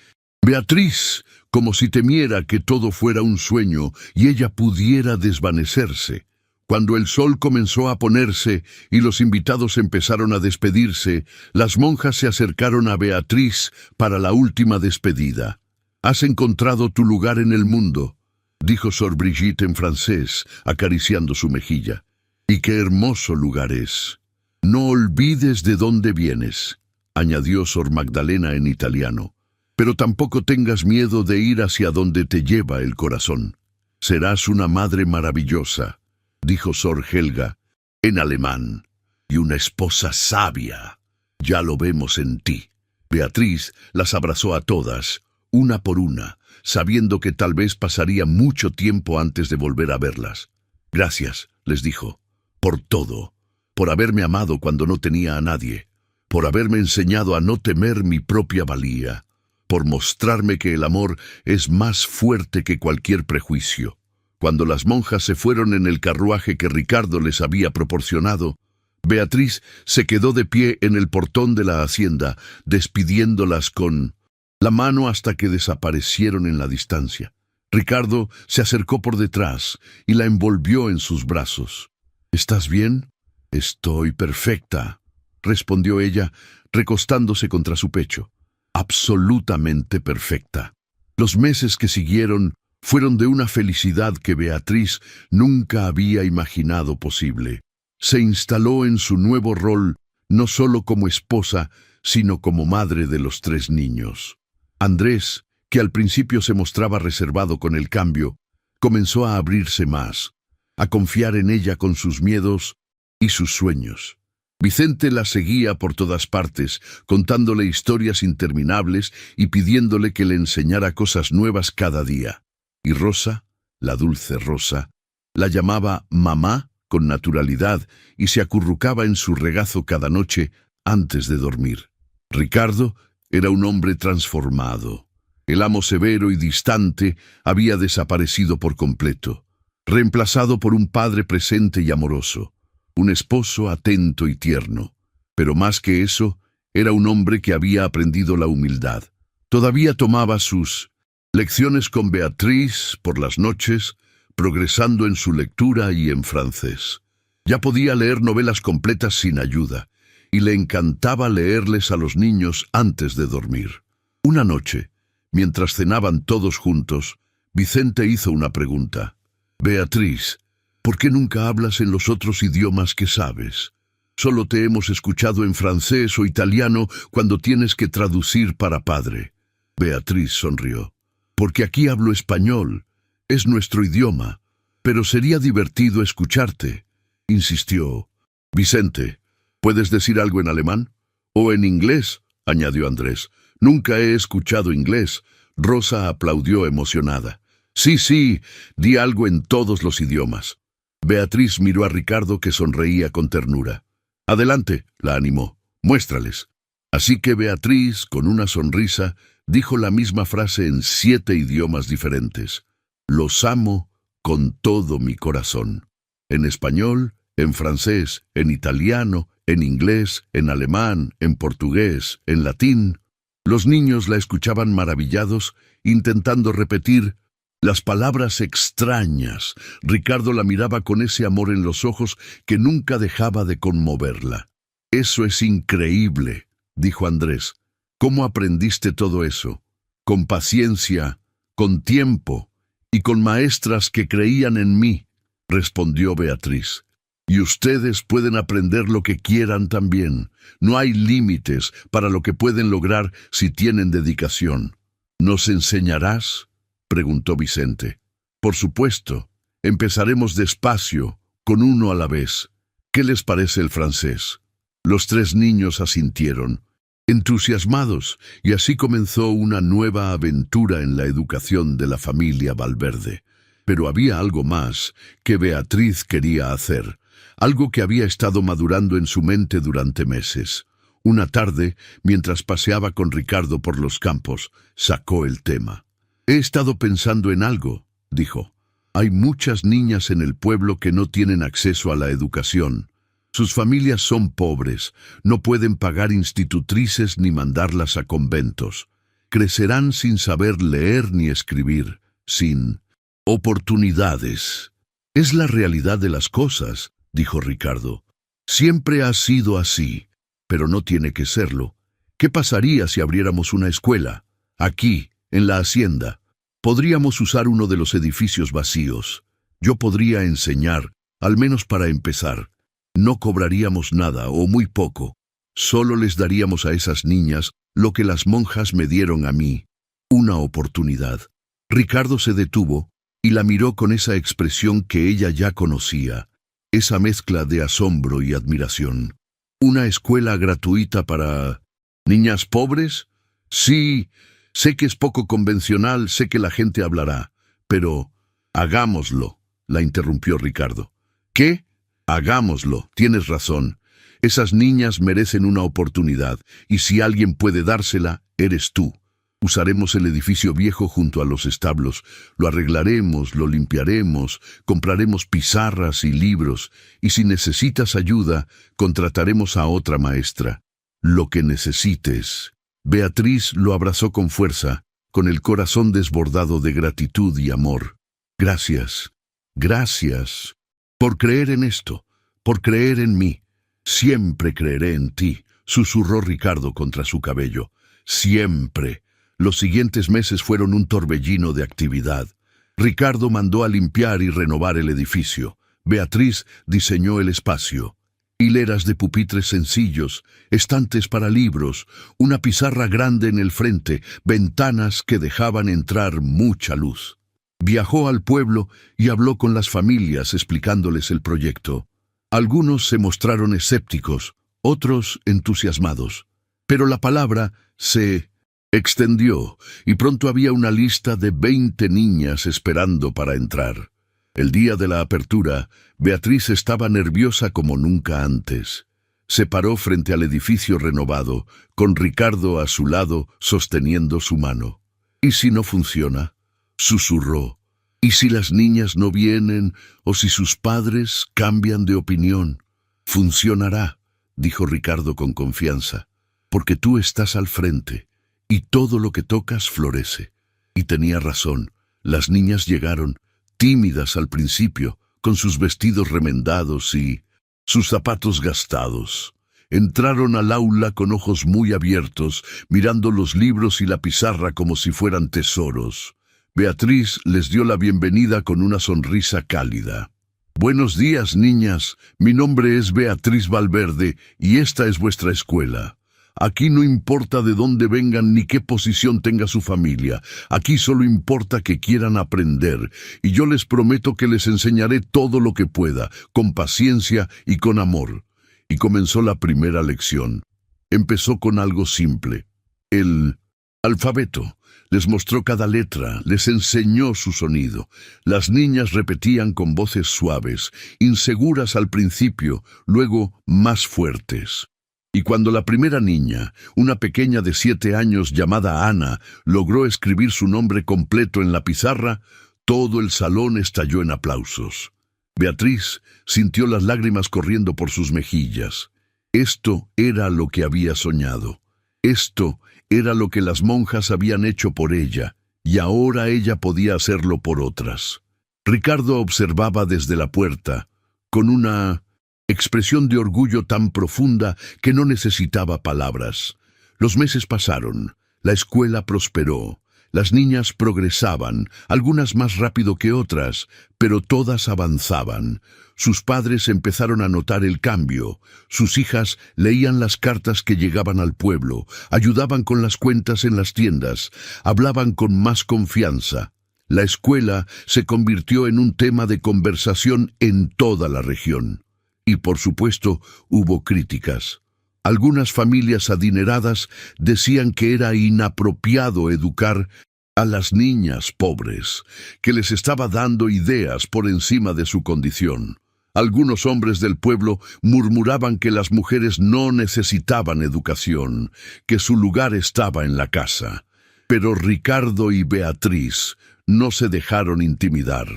Beatriz, como si temiera que todo fuera un sueño y ella pudiera desvanecerse. Cuando el sol comenzó a ponerse y los invitados empezaron a despedirse, las monjas se acercaron a Beatriz para la última despedida. «Has encontrado tu lugar en el mundo», dijo Sor Brigitte en francés, acariciando su mejilla. «Y qué hermoso lugar es. No olvides de dónde vienes», añadió Sor Magdalena en italiano. «Pero tampoco tengas miedo de ir hacia donde te lleva el corazón. Serás una madre maravillosa», dijo Sor Helga en alemán, «y una esposa sabia. Ya lo vemos en ti». Beatriz las abrazó a todas, una por una, sabiendo que tal vez pasaría mucho tiempo antes de volver a verlas. «Gracias», les dijo, «por todo, por haberme amado cuando no tenía a nadie, por haberme enseñado a no temer mi propia valía, por mostrarme que el amor es más fuerte que cualquier prejuicio». Cuando las monjas se fueron en el carruaje que Ricardo les había proporcionado, Beatriz se quedó de pie en el portón de la hacienda, despidiéndolas con la mano hasta que desaparecieron en la distancia. Ricardo se acercó por detrás y la envolvió en sus brazos. «¿Estás bien?» «Estoy perfecta», respondió ella, recostándose contra su pecho. «Absolutamente perfecta». Los meses que siguieron fueron de una felicidad que Beatriz nunca había imaginado posible. Se instaló en su nuevo rol, no solo como esposa, sino como madre de los 3 niños. Andrés, que al principio se mostraba reservado con el cambio, comenzó a abrirse más, a confiar en ella con sus miedos y sus sueños. Vicente la seguía por todas partes, contándole historias interminables y pidiéndole que le enseñara cosas nuevas cada día. Y Rosa, la dulce Rosa, la llamaba mamá con naturalidad y se acurrucaba en su regazo cada noche antes de dormir. Ricardo era un hombre transformado. El amo severo y distante había desaparecido por completo, reemplazado por un padre presente y amoroso, un esposo atento y tierno. Pero más que eso, era un hombre que había aprendido la humildad. Todavía tomaba sus lecciones con Beatriz por las noches, progresando en su lectura y en francés. Ya podía leer novelas completas sin ayuda, y le encantaba leerles a los niños antes de dormir. Una noche, mientras cenaban todos juntos, Vicente hizo una pregunta. «Beatriz, ¿por qué nunca hablas en los otros idiomas que sabes? Solo te hemos escuchado en francés o italiano cuando tienes que traducir para padre». Beatriz sonrió. «Porque aquí hablo español, es nuestro idioma, pero sería divertido escucharte», insistió. «Vicente, ¿puedes decir algo en alemán? ¿O en inglés?», añadió Andrés. «Nunca he escuchado inglés». Rosa aplaudió emocionada. Sí, di algo en todos los idiomas». Beatriz miró a Ricardo, que sonreía con ternura. «Adelante», la animó, «muéstrales». Así que Beatriz, con una sonrisa, dijo la misma frase en 7 idiomas diferentes. «Los amo con todo mi corazón». En español, en francés, en italiano, en inglés, en alemán, en portugués, en latín. Los niños la escuchaban maravillados, intentando repetir las palabras extrañas. Ricardo la miraba con ese amor en los ojos que nunca dejaba de conmoverla. «Eso es increíble», dijo Andrés. «¿Cómo aprendiste todo eso?» «Con paciencia, con tiempo y con maestras que creían en mí», respondió Beatriz. Y ustedes pueden aprender lo que quieran también. No hay límites para lo que pueden lograr si tienen dedicación. ¿Nos enseñarás?, preguntó Vicente. Por supuesto. Empezaremos despacio, con uno a la vez. ¿Qué les parece el francés? Los tres niños asintieron, entusiasmados, y así comenzó una nueva aventura en la educación de la familia Valverde. Pero había algo más que Beatriz quería hacer, algo que había estado madurando en su mente durante meses. Una tarde, mientras paseaba con Ricardo por los campos, sacó el tema. «He estado pensando en algo», dijo. «Hay muchas niñas en el pueblo que no tienen acceso a la educación. Sus familias son pobres, no pueden pagar institutrices ni mandarlas a conventos. Crecerán sin saber leer ni escribir, sin oportunidades». «Es la realidad de las cosas», dijo Ricardo. «Siempre ha sido así, pero no tiene que serlo. ¿Qué pasaría si abriéramos una escuela? Aquí, en la hacienda. Podríamos usar uno de los edificios vacíos. Yo podría enseñar, al menos para empezar. No cobraríamos nada o muy poco. Solo les daríamos a esas niñas lo que las monjas me dieron a mí, una oportunidad». Ricardo se detuvo y la miró con esa expresión que ella ya conocía, esa mezcla de asombro y admiración. «¿Una escuela gratuita para niñas pobres? Sí, sé que es poco convencional, sé que la gente hablará, pero hagámoslo», la interrumpió Ricardo. «¿Qué? Hagámoslo, tienes razón. Esas niñas merecen una oportunidad, y si alguien puede dársela, eres tú. Usaremos el edificio viejo junto a los establos, lo arreglaremos, lo limpiaremos, compraremos pizarras y libros, y si necesitas ayuda, contrataremos a otra maestra. Lo que necesites». Beatriz lo abrazó con fuerza, con el corazón desbordado de gratitud y amor. «Gracias, gracias, por creer en esto, por creer en mí. Siempre creeré en ti», susurró Ricardo contra su cabello. «Siempre». Los siguientes meses fueron un torbellino de actividad. Ricardo mandó a limpiar y renovar el edificio. Beatriz diseñó el espacio. Hileras de pupitres sencillos, estantes para libros, una pizarra grande en el frente, ventanas que dejaban entrar mucha luz. Viajó al pueblo y habló con las familias explicándoles el proyecto. Algunos se mostraron escépticos, otros entusiasmados. Pero la palabra se extendió y pronto había una lista de 20 niñas esperando para entrar. El día de la apertura, Beatriz estaba nerviosa como nunca antes. Se paró frente al edificio renovado, con Ricardo a su lado sosteniendo su mano. «¿Y si no funciona?», susurró. «¿Y si las niñas no vienen o si sus padres cambian de opinión?». «Funcionará», dijo Ricardo con confianza, «porque tú estás al frente y todo lo que tocas florece». Y tenía razón. Las niñas llegaron, tímidas al principio, con sus vestidos remendados y sus zapatos gastados. Entraron al aula con ojos muy abiertos, mirando los libros y la pizarra como si fueran tesoros. Beatriz les dio la bienvenida con una sonrisa cálida. «Buenos días, niñas. Mi nombre es Beatriz Valverde y esta es vuestra escuela. Aquí no importa de dónde vengan ni qué posición tenga su familia. Aquí solo importa que quieran aprender, y yo les prometo que les enseñaré todo lo que pueda, con paciencia y con amor». Y comenzó la primera lección. Empezó con algo simple, el alfabeto. Les mostró cada letra, les enseñó su sonido. Las niñas repetían con voces suaves, inseguras al principio, luego más fuertes. Y cuando la primera niña, una pequeña de 7 años llamada Ana, logró escribir su nombre completo en la pizarra, todo el salón estalló en aplausos. Beatriz sintió las lágrimas corriendo por sus mejillas. Esto era lo que había soñado. Esto era lo que las monjas habían hecho por ella, y ahora ella podía hacerlo por otras. Ricardo observaba desde la puerta, con una expresión de orgullo tan profunda que no necesitaba palabras. Los meses pasaron, la escuela prosperó, Las niñas progresaban, algunas más rápido que otras, pero todas avanzaban. Sus padres empezaron a notar el cambio. Sus hijas leían las cartas que llegaban al pueblo, ayudaban con las cuentas en las tiendas, hablaban con más confianza. La escuela se convirtió en un tema de conversación en toda la región. Y por supuesto, hubo críticas. Algunas familias adineradas decían que era inapropiado educar a las niñas pobres, que les estaba dando ideas por encima de su condición. Algunos hombres del pueblo murmuraban que las mujeres no necesitaban educación, que su lugar estaba en la casa. Pero Ricardo y Beatriz no se dejaron intimidar.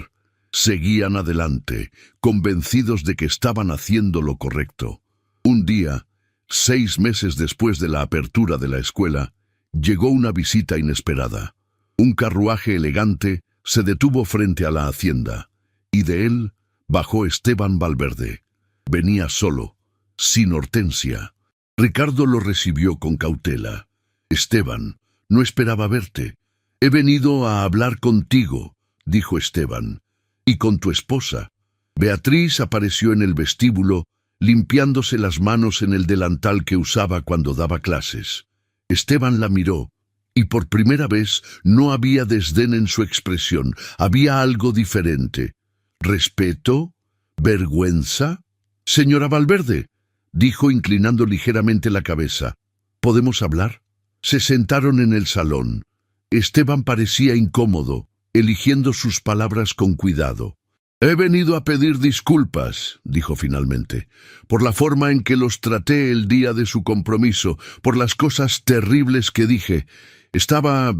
Seguían adelante, convencidos de que estaban haciendo lo correcto. Un día, 6 meses después de la apertura de la escuela, llegó una visita inesperada. Un carruaje elegante se detuvo frente a la hacienda, y de él bajó Esteban Valverde. Venía solo, sin Hortensia. Ricardo lo recibió con cautela. «Esteban, no esperaba verte. He venido a hablar contigo», dijo Esteban, «y con tu esposa». Beatriz apareció en el vestíbulo, limpiándose las manos en el delantal que usaba cuando daba clases. Esteban la miró, y por primera vez no había desdén en su expresión, había algo diferente. ¿Respeto? ¿Vergüenza? «Señora Valverde», dijo inclinando ligeramente la cabeza, «¿podemos hablar?» Se sentaron en el salón. Esteban parecía incómodo, eligiendo sus palabras con cuidado. «He venido a pedir disculpas», dijo finalmente, «por la forma en que los traté el día de su compromiso, por las cosas terribles que dije. Estaba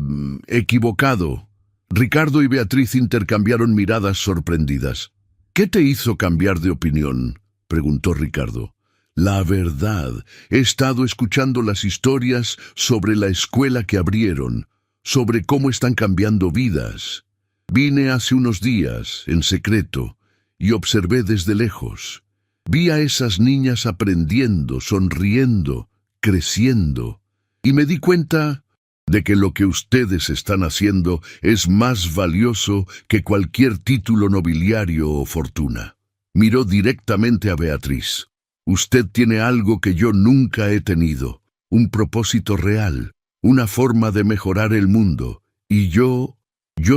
equivocado». Ricardo y Beatriz intercambiaron miradas sorprendidas. «¿Qué te hizo cambiar de opinión?», preguntó Ricardo. «La verdad, he estado escuchando las historias sobre la escuela que abrieron, sobre cómo están cambiando vidas. Vine hace unos días, en secreto, y observé desde lejos. Vi a esas niñas aprendiendo, sonriendo, creciendo, y me di cuenta de que lo que ustedes están haciendo es más valioso que cualquier título nobiliario o fortuna». Miró directamente a Beatriz. «Usted tiene algo que yo nunca he tenido, un propósito real, una forma de mejorar el mundo, y yo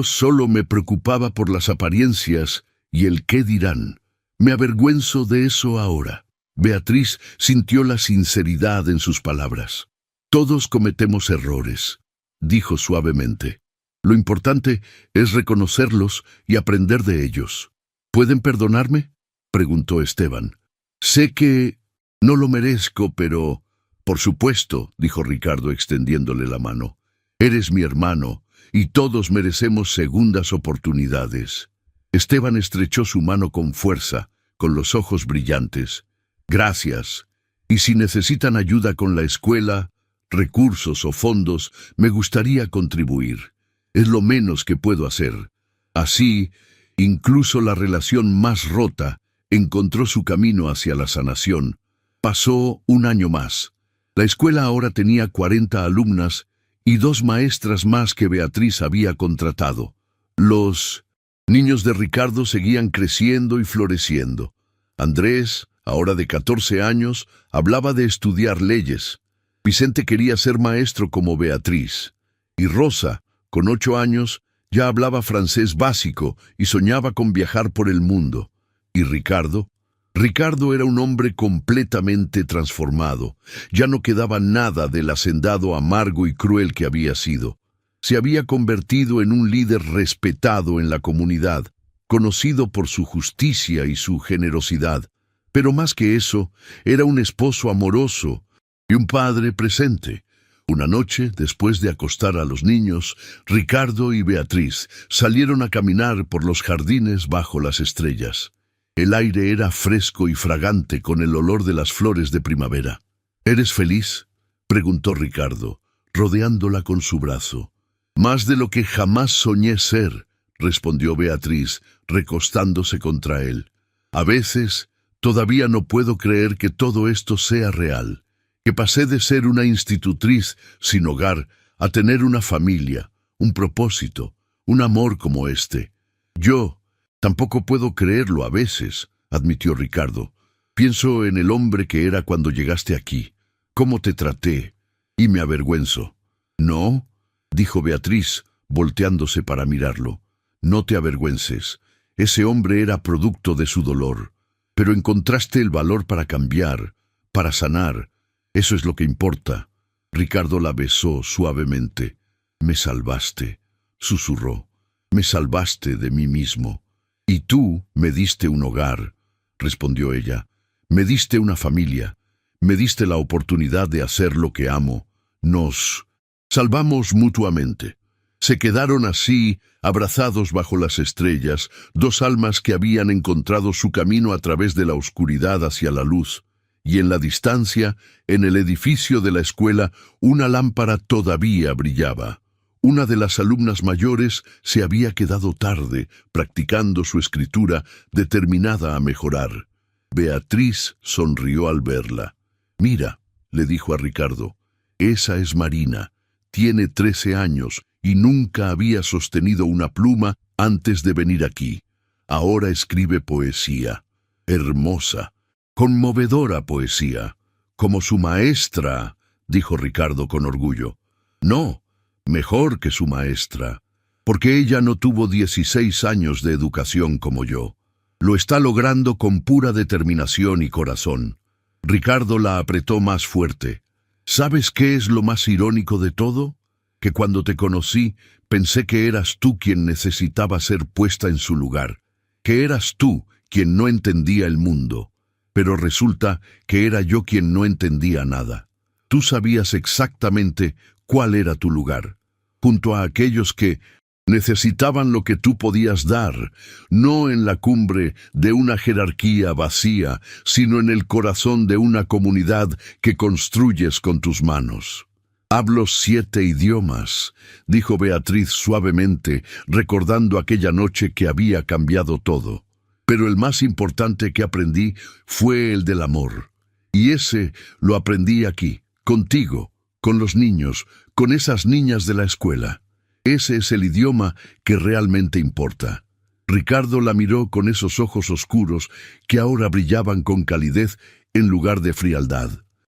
solo me preocupaba por las apariencias y el qué dirán. Me avergüenzo de eso ahora». Beatriz sintió la sinceridad en sus palabras. «Todos cometemos errores», dijo suavemente. «Lo importante es reconocerlos y aprender de ellos». «¿Pueden perdonarme?», preguntó Esteban. «Sé que no lo merezco, pero...» «Por supuesto», dijo Ricardo extendiéndole la mano. «Eres mi hermano, y todos merecemos segundas oportunidades». Esteban estrechó su mano con fuerza, con los ojos brillantes. «Gracias. Y si necesitan ayuda con la escuela, recursos o fondos, me gustaría contribuir. Es lo menos que puedo hacer». Así, incluso la relación más rota encontró su camino hacia la sanación. Pasó un año más. La escuela ahora tenía 40 alumnas y 2 maestras más que Beatriz había contratado. Los niños de Ricardo seguían creciendo y floreciendo. Andrés, ahora de 14 años, hablaba de estudiar leyes. Vicente quería ser maestro como Beatriz. Y Rosa, con 8 años, ya hablaba francés básico y soñaba con viajar por el mundo. ¿Y Ricardo? Ricardo era un hombre completamente transformado. Ya no quedaba nada del hacendado amargo y cruel que había sido. Se había convertido en un líder respetado en la comunidad, conocido por su justicia y su generosidad. Pero más que eso, era un esposo amoroso y un padre presente. Una noche, después de acostar a los niños, Ricardo y Beatriz salieron a caminar por los jardines bajo las estrellas. El aire era fresco y fragante con el olor de las flores de primavera. «¿Eres feliz?», preguntó Ricardo, rodeándola con su brazo. «Más de lo que jamás soñé ser», respondió Beatriz, recostándose contra él. «A veces, todavía no puedo creer que todo esto sea real, que pasé de ser una institutriz sin hogar a tener una familia, un propósito, un amor como este. Yo tampoco puedo creerlo a veces, admitió Ricardo. Pienso en el hombre que era cuando llegaste aquí, cómo te traté, y me avergüenzo. ¿No?, dijo Beatriz, volteándose para mirarlo. No te avergüences. Ese hombre era producto de su dolor. Pero encontraste el valor para cambiar, para sanar. Eso es lo que importa. Ricardo la besó suavemente. Me salvaste, susurró. Me salvaste de mí mismo. Y tú me diste un hogar, respondió ella. Me diste una familia. Me diste la oportunidad de hacer lo que amo. Nos salvamos mutuamente. Se quedaron así, abrazados bajo las estrellas, dos almas que habían encontrado su camino a través de la oscuridad hacia la luz. Y en la distancia, en el edificio de la escuela, una lámpara todavía brillaba. Una de las alumnas mayores se había quedado tarde, practicando su escritura, determinada a mejorar. Beatriz sonrió al verla. «Mira», le dijo a Ricardo, «esa es Marina. Tiene 13 años y nunca había sostenido una pluma antes de venir aquí. Ahora escribe poesía. Hermosa, conmovedora poesía. Como su maestra», dijo Ricardo con orgullo. «No, mejor que su maestra, porque ella no tuvo 16 años de educación como yo. Lo está logrando con pura determinación y corazón». Ricardo la apretó más fuerte. «¿Sabes qué es lo más irónico de todo? Que cuando te conocí, pensé que eras tú quien necesitaba ser puesta en su lugar, que eras tú quien no entendía el mundo, pero resulta que era yo quien no entendía nada. Tú sabías exactamente cuál era tu lugar, junto a aquellos que necesitaban lo que tú podías dar, no en la cumbre de una jerarquía vacía, sino en el corazón de una comunidad que construyes con tus manos». «Hablo 7 idiomas», dijo Beatriz suavemente, recordando aquella noche que había cambiado todo. «Pero el más importante que aprendí fue el del amor. Y ese lo aprendí aquí, contigo, con los niños, con esas niñas de la escuela. Ese es el idioma que realmente importa». Ricardo la miró con esos ojos oscuros que ahora brillaban con calidez en lugar de frialdad.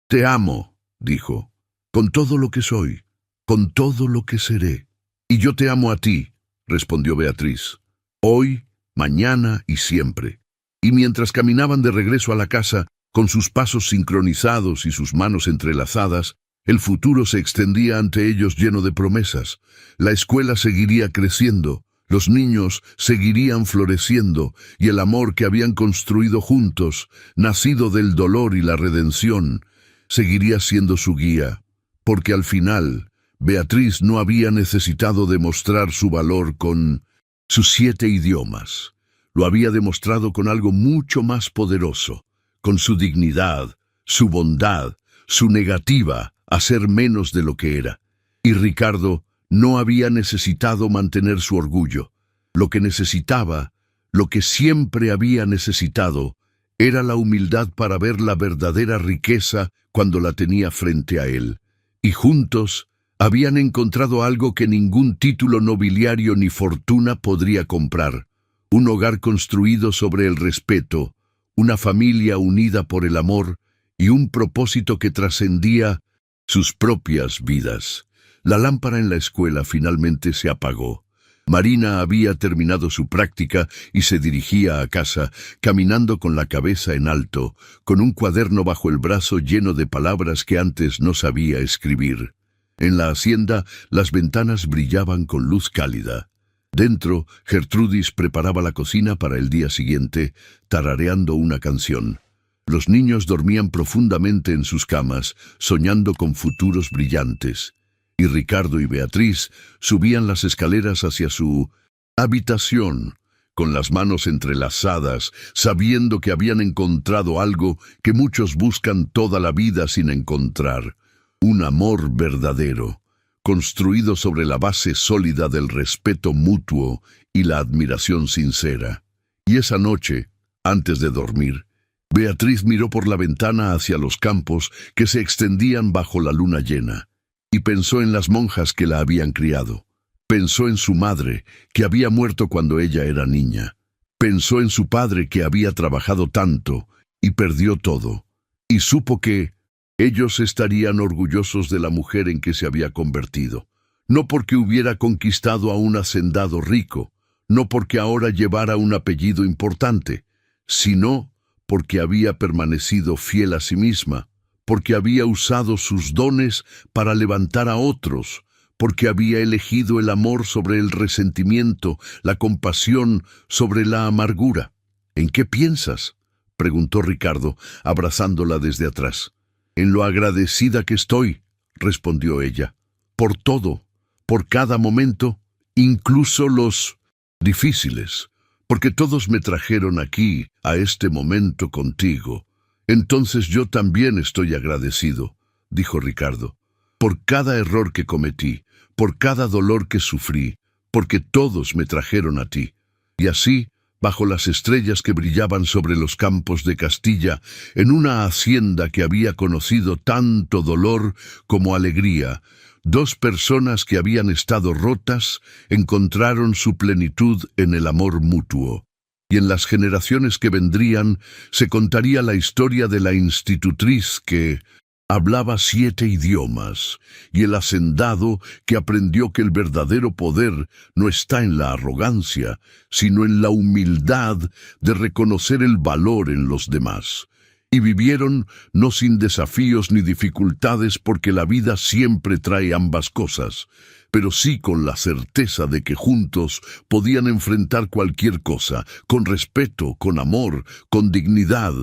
«Te amo», dijo, «con todo lo que soy, con todo lo que seré». «Y yo te amo a ti», respondió Beatriz, «hoy, mañana y siempre». Y mientras caminaban de regreso a la casa, con sus pasos sincronizados y sus manos entrelazadas, el futuro se extendía ante ellos lleno de promesas. La escuela seguiría creciendo, los niños seguirían floreciendo, y el amor que habían construido juntos, nacido del dolor y la redención, seguiría siendo su guía. Porque al final, Beatriz no había necesitado demostrar su valor con sus 7 idiomas. Lo había demostrado con algo mucho más poderoso, con su dignidad, su bondad, su negativa a ser menos de lo que era. Y Ricardo no había necesitado mantener su orgullo. Lo que necesitaba, lo que siempre había necesitado, era la humildad para ver la verdadera riqueza cuando la tenía frente a él. Y juntos habían encontrado algo que ningún título nobiliario ni fortuna podría comprar: un hogar construido sobre el respeto, una familia unida por el amor y un propósito que trascendía sus propias vidas. La lámpara en la escuela finalmente se apagó. Marina había terminado su práctica y se dirigía a casa, caminando con la cabeza en alto, con un cuaderno bajo el brazo lleno de palabras que antes no sabía escribir. En la hacienda, las ventanas brillaban con luz cálida. Dentro, Gertrudis preparaba la cocina para el día siguiente, tarareando una canción. Los niños dormían profundamente en sus camas, soñando con futuros brillantes. Y Ricardo y Beatriz subían las escaleras hacia su habitación, con las manos entrelazadas, sabiendo que habían encontrado algo que muchos buscan toda la vida sin encontrar: un amor verdadero, construido sobre la base sólida del respeto mutuo y la admiración sincera. Y esa noche, antes de dormir, Beatriz miró por la ventana hacia los campos que se extendían bajo la luna llena, y pensó en las monjas que la habían criado. Pensó en su madre, que había muerto cuando ella era niña. Pensó en su padre, que había trabajado tanto y perdió todo. Y supo que ellos estarían orgullosos de la mujer en que se había convertido. No porque hubiera conquistado a un hacendado rico, no porque ahora llevara un apellido importante, sino porque había permanecido fiel a sí misma, porque había usado sus dones para levantar a otros, porque había elegido el amor sobre el resentimiento, la compasión sobre la amargura. ¿En qué piensas?, preguntó Ricardo, abrazándola desde atrás. En lo agradecida que estoy, respondió ella, por todo, por cada momento, incluso los difíciles, porque todos me trajeron aquí, a este momento contigo. Entonces yo también estoy agradecido, dijo Ricardo, por cada error que cometí, por cada dolor que sufrí, porque todos me trajeron a ti. Y así, bajo las estrellas que brillaban sobre los campos de Castilla, en una hacienda que había conocido tanto dolor como alegría, dos personas que habían estado rotas encontraron su plenitud en el amor mutuo. Y en las generaciones que vendrían se contaría la historia de la institutriz que hablaba 7 idiomas, y el hacendado que aprendió que el verdadero poder no está en la arrogancia, sino en la humildad de reconocer el valor en los demás. Y vivieron no sin desafíos ni dificultades, porque la vida siempre trae ambas cosas, pero sí con la certeza de que juntos podían enfrentar cualquier cosa, con respeto, con amor, con dignidad.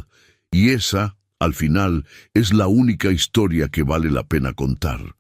Y esa, al final, es la única historia que vale la pena contar.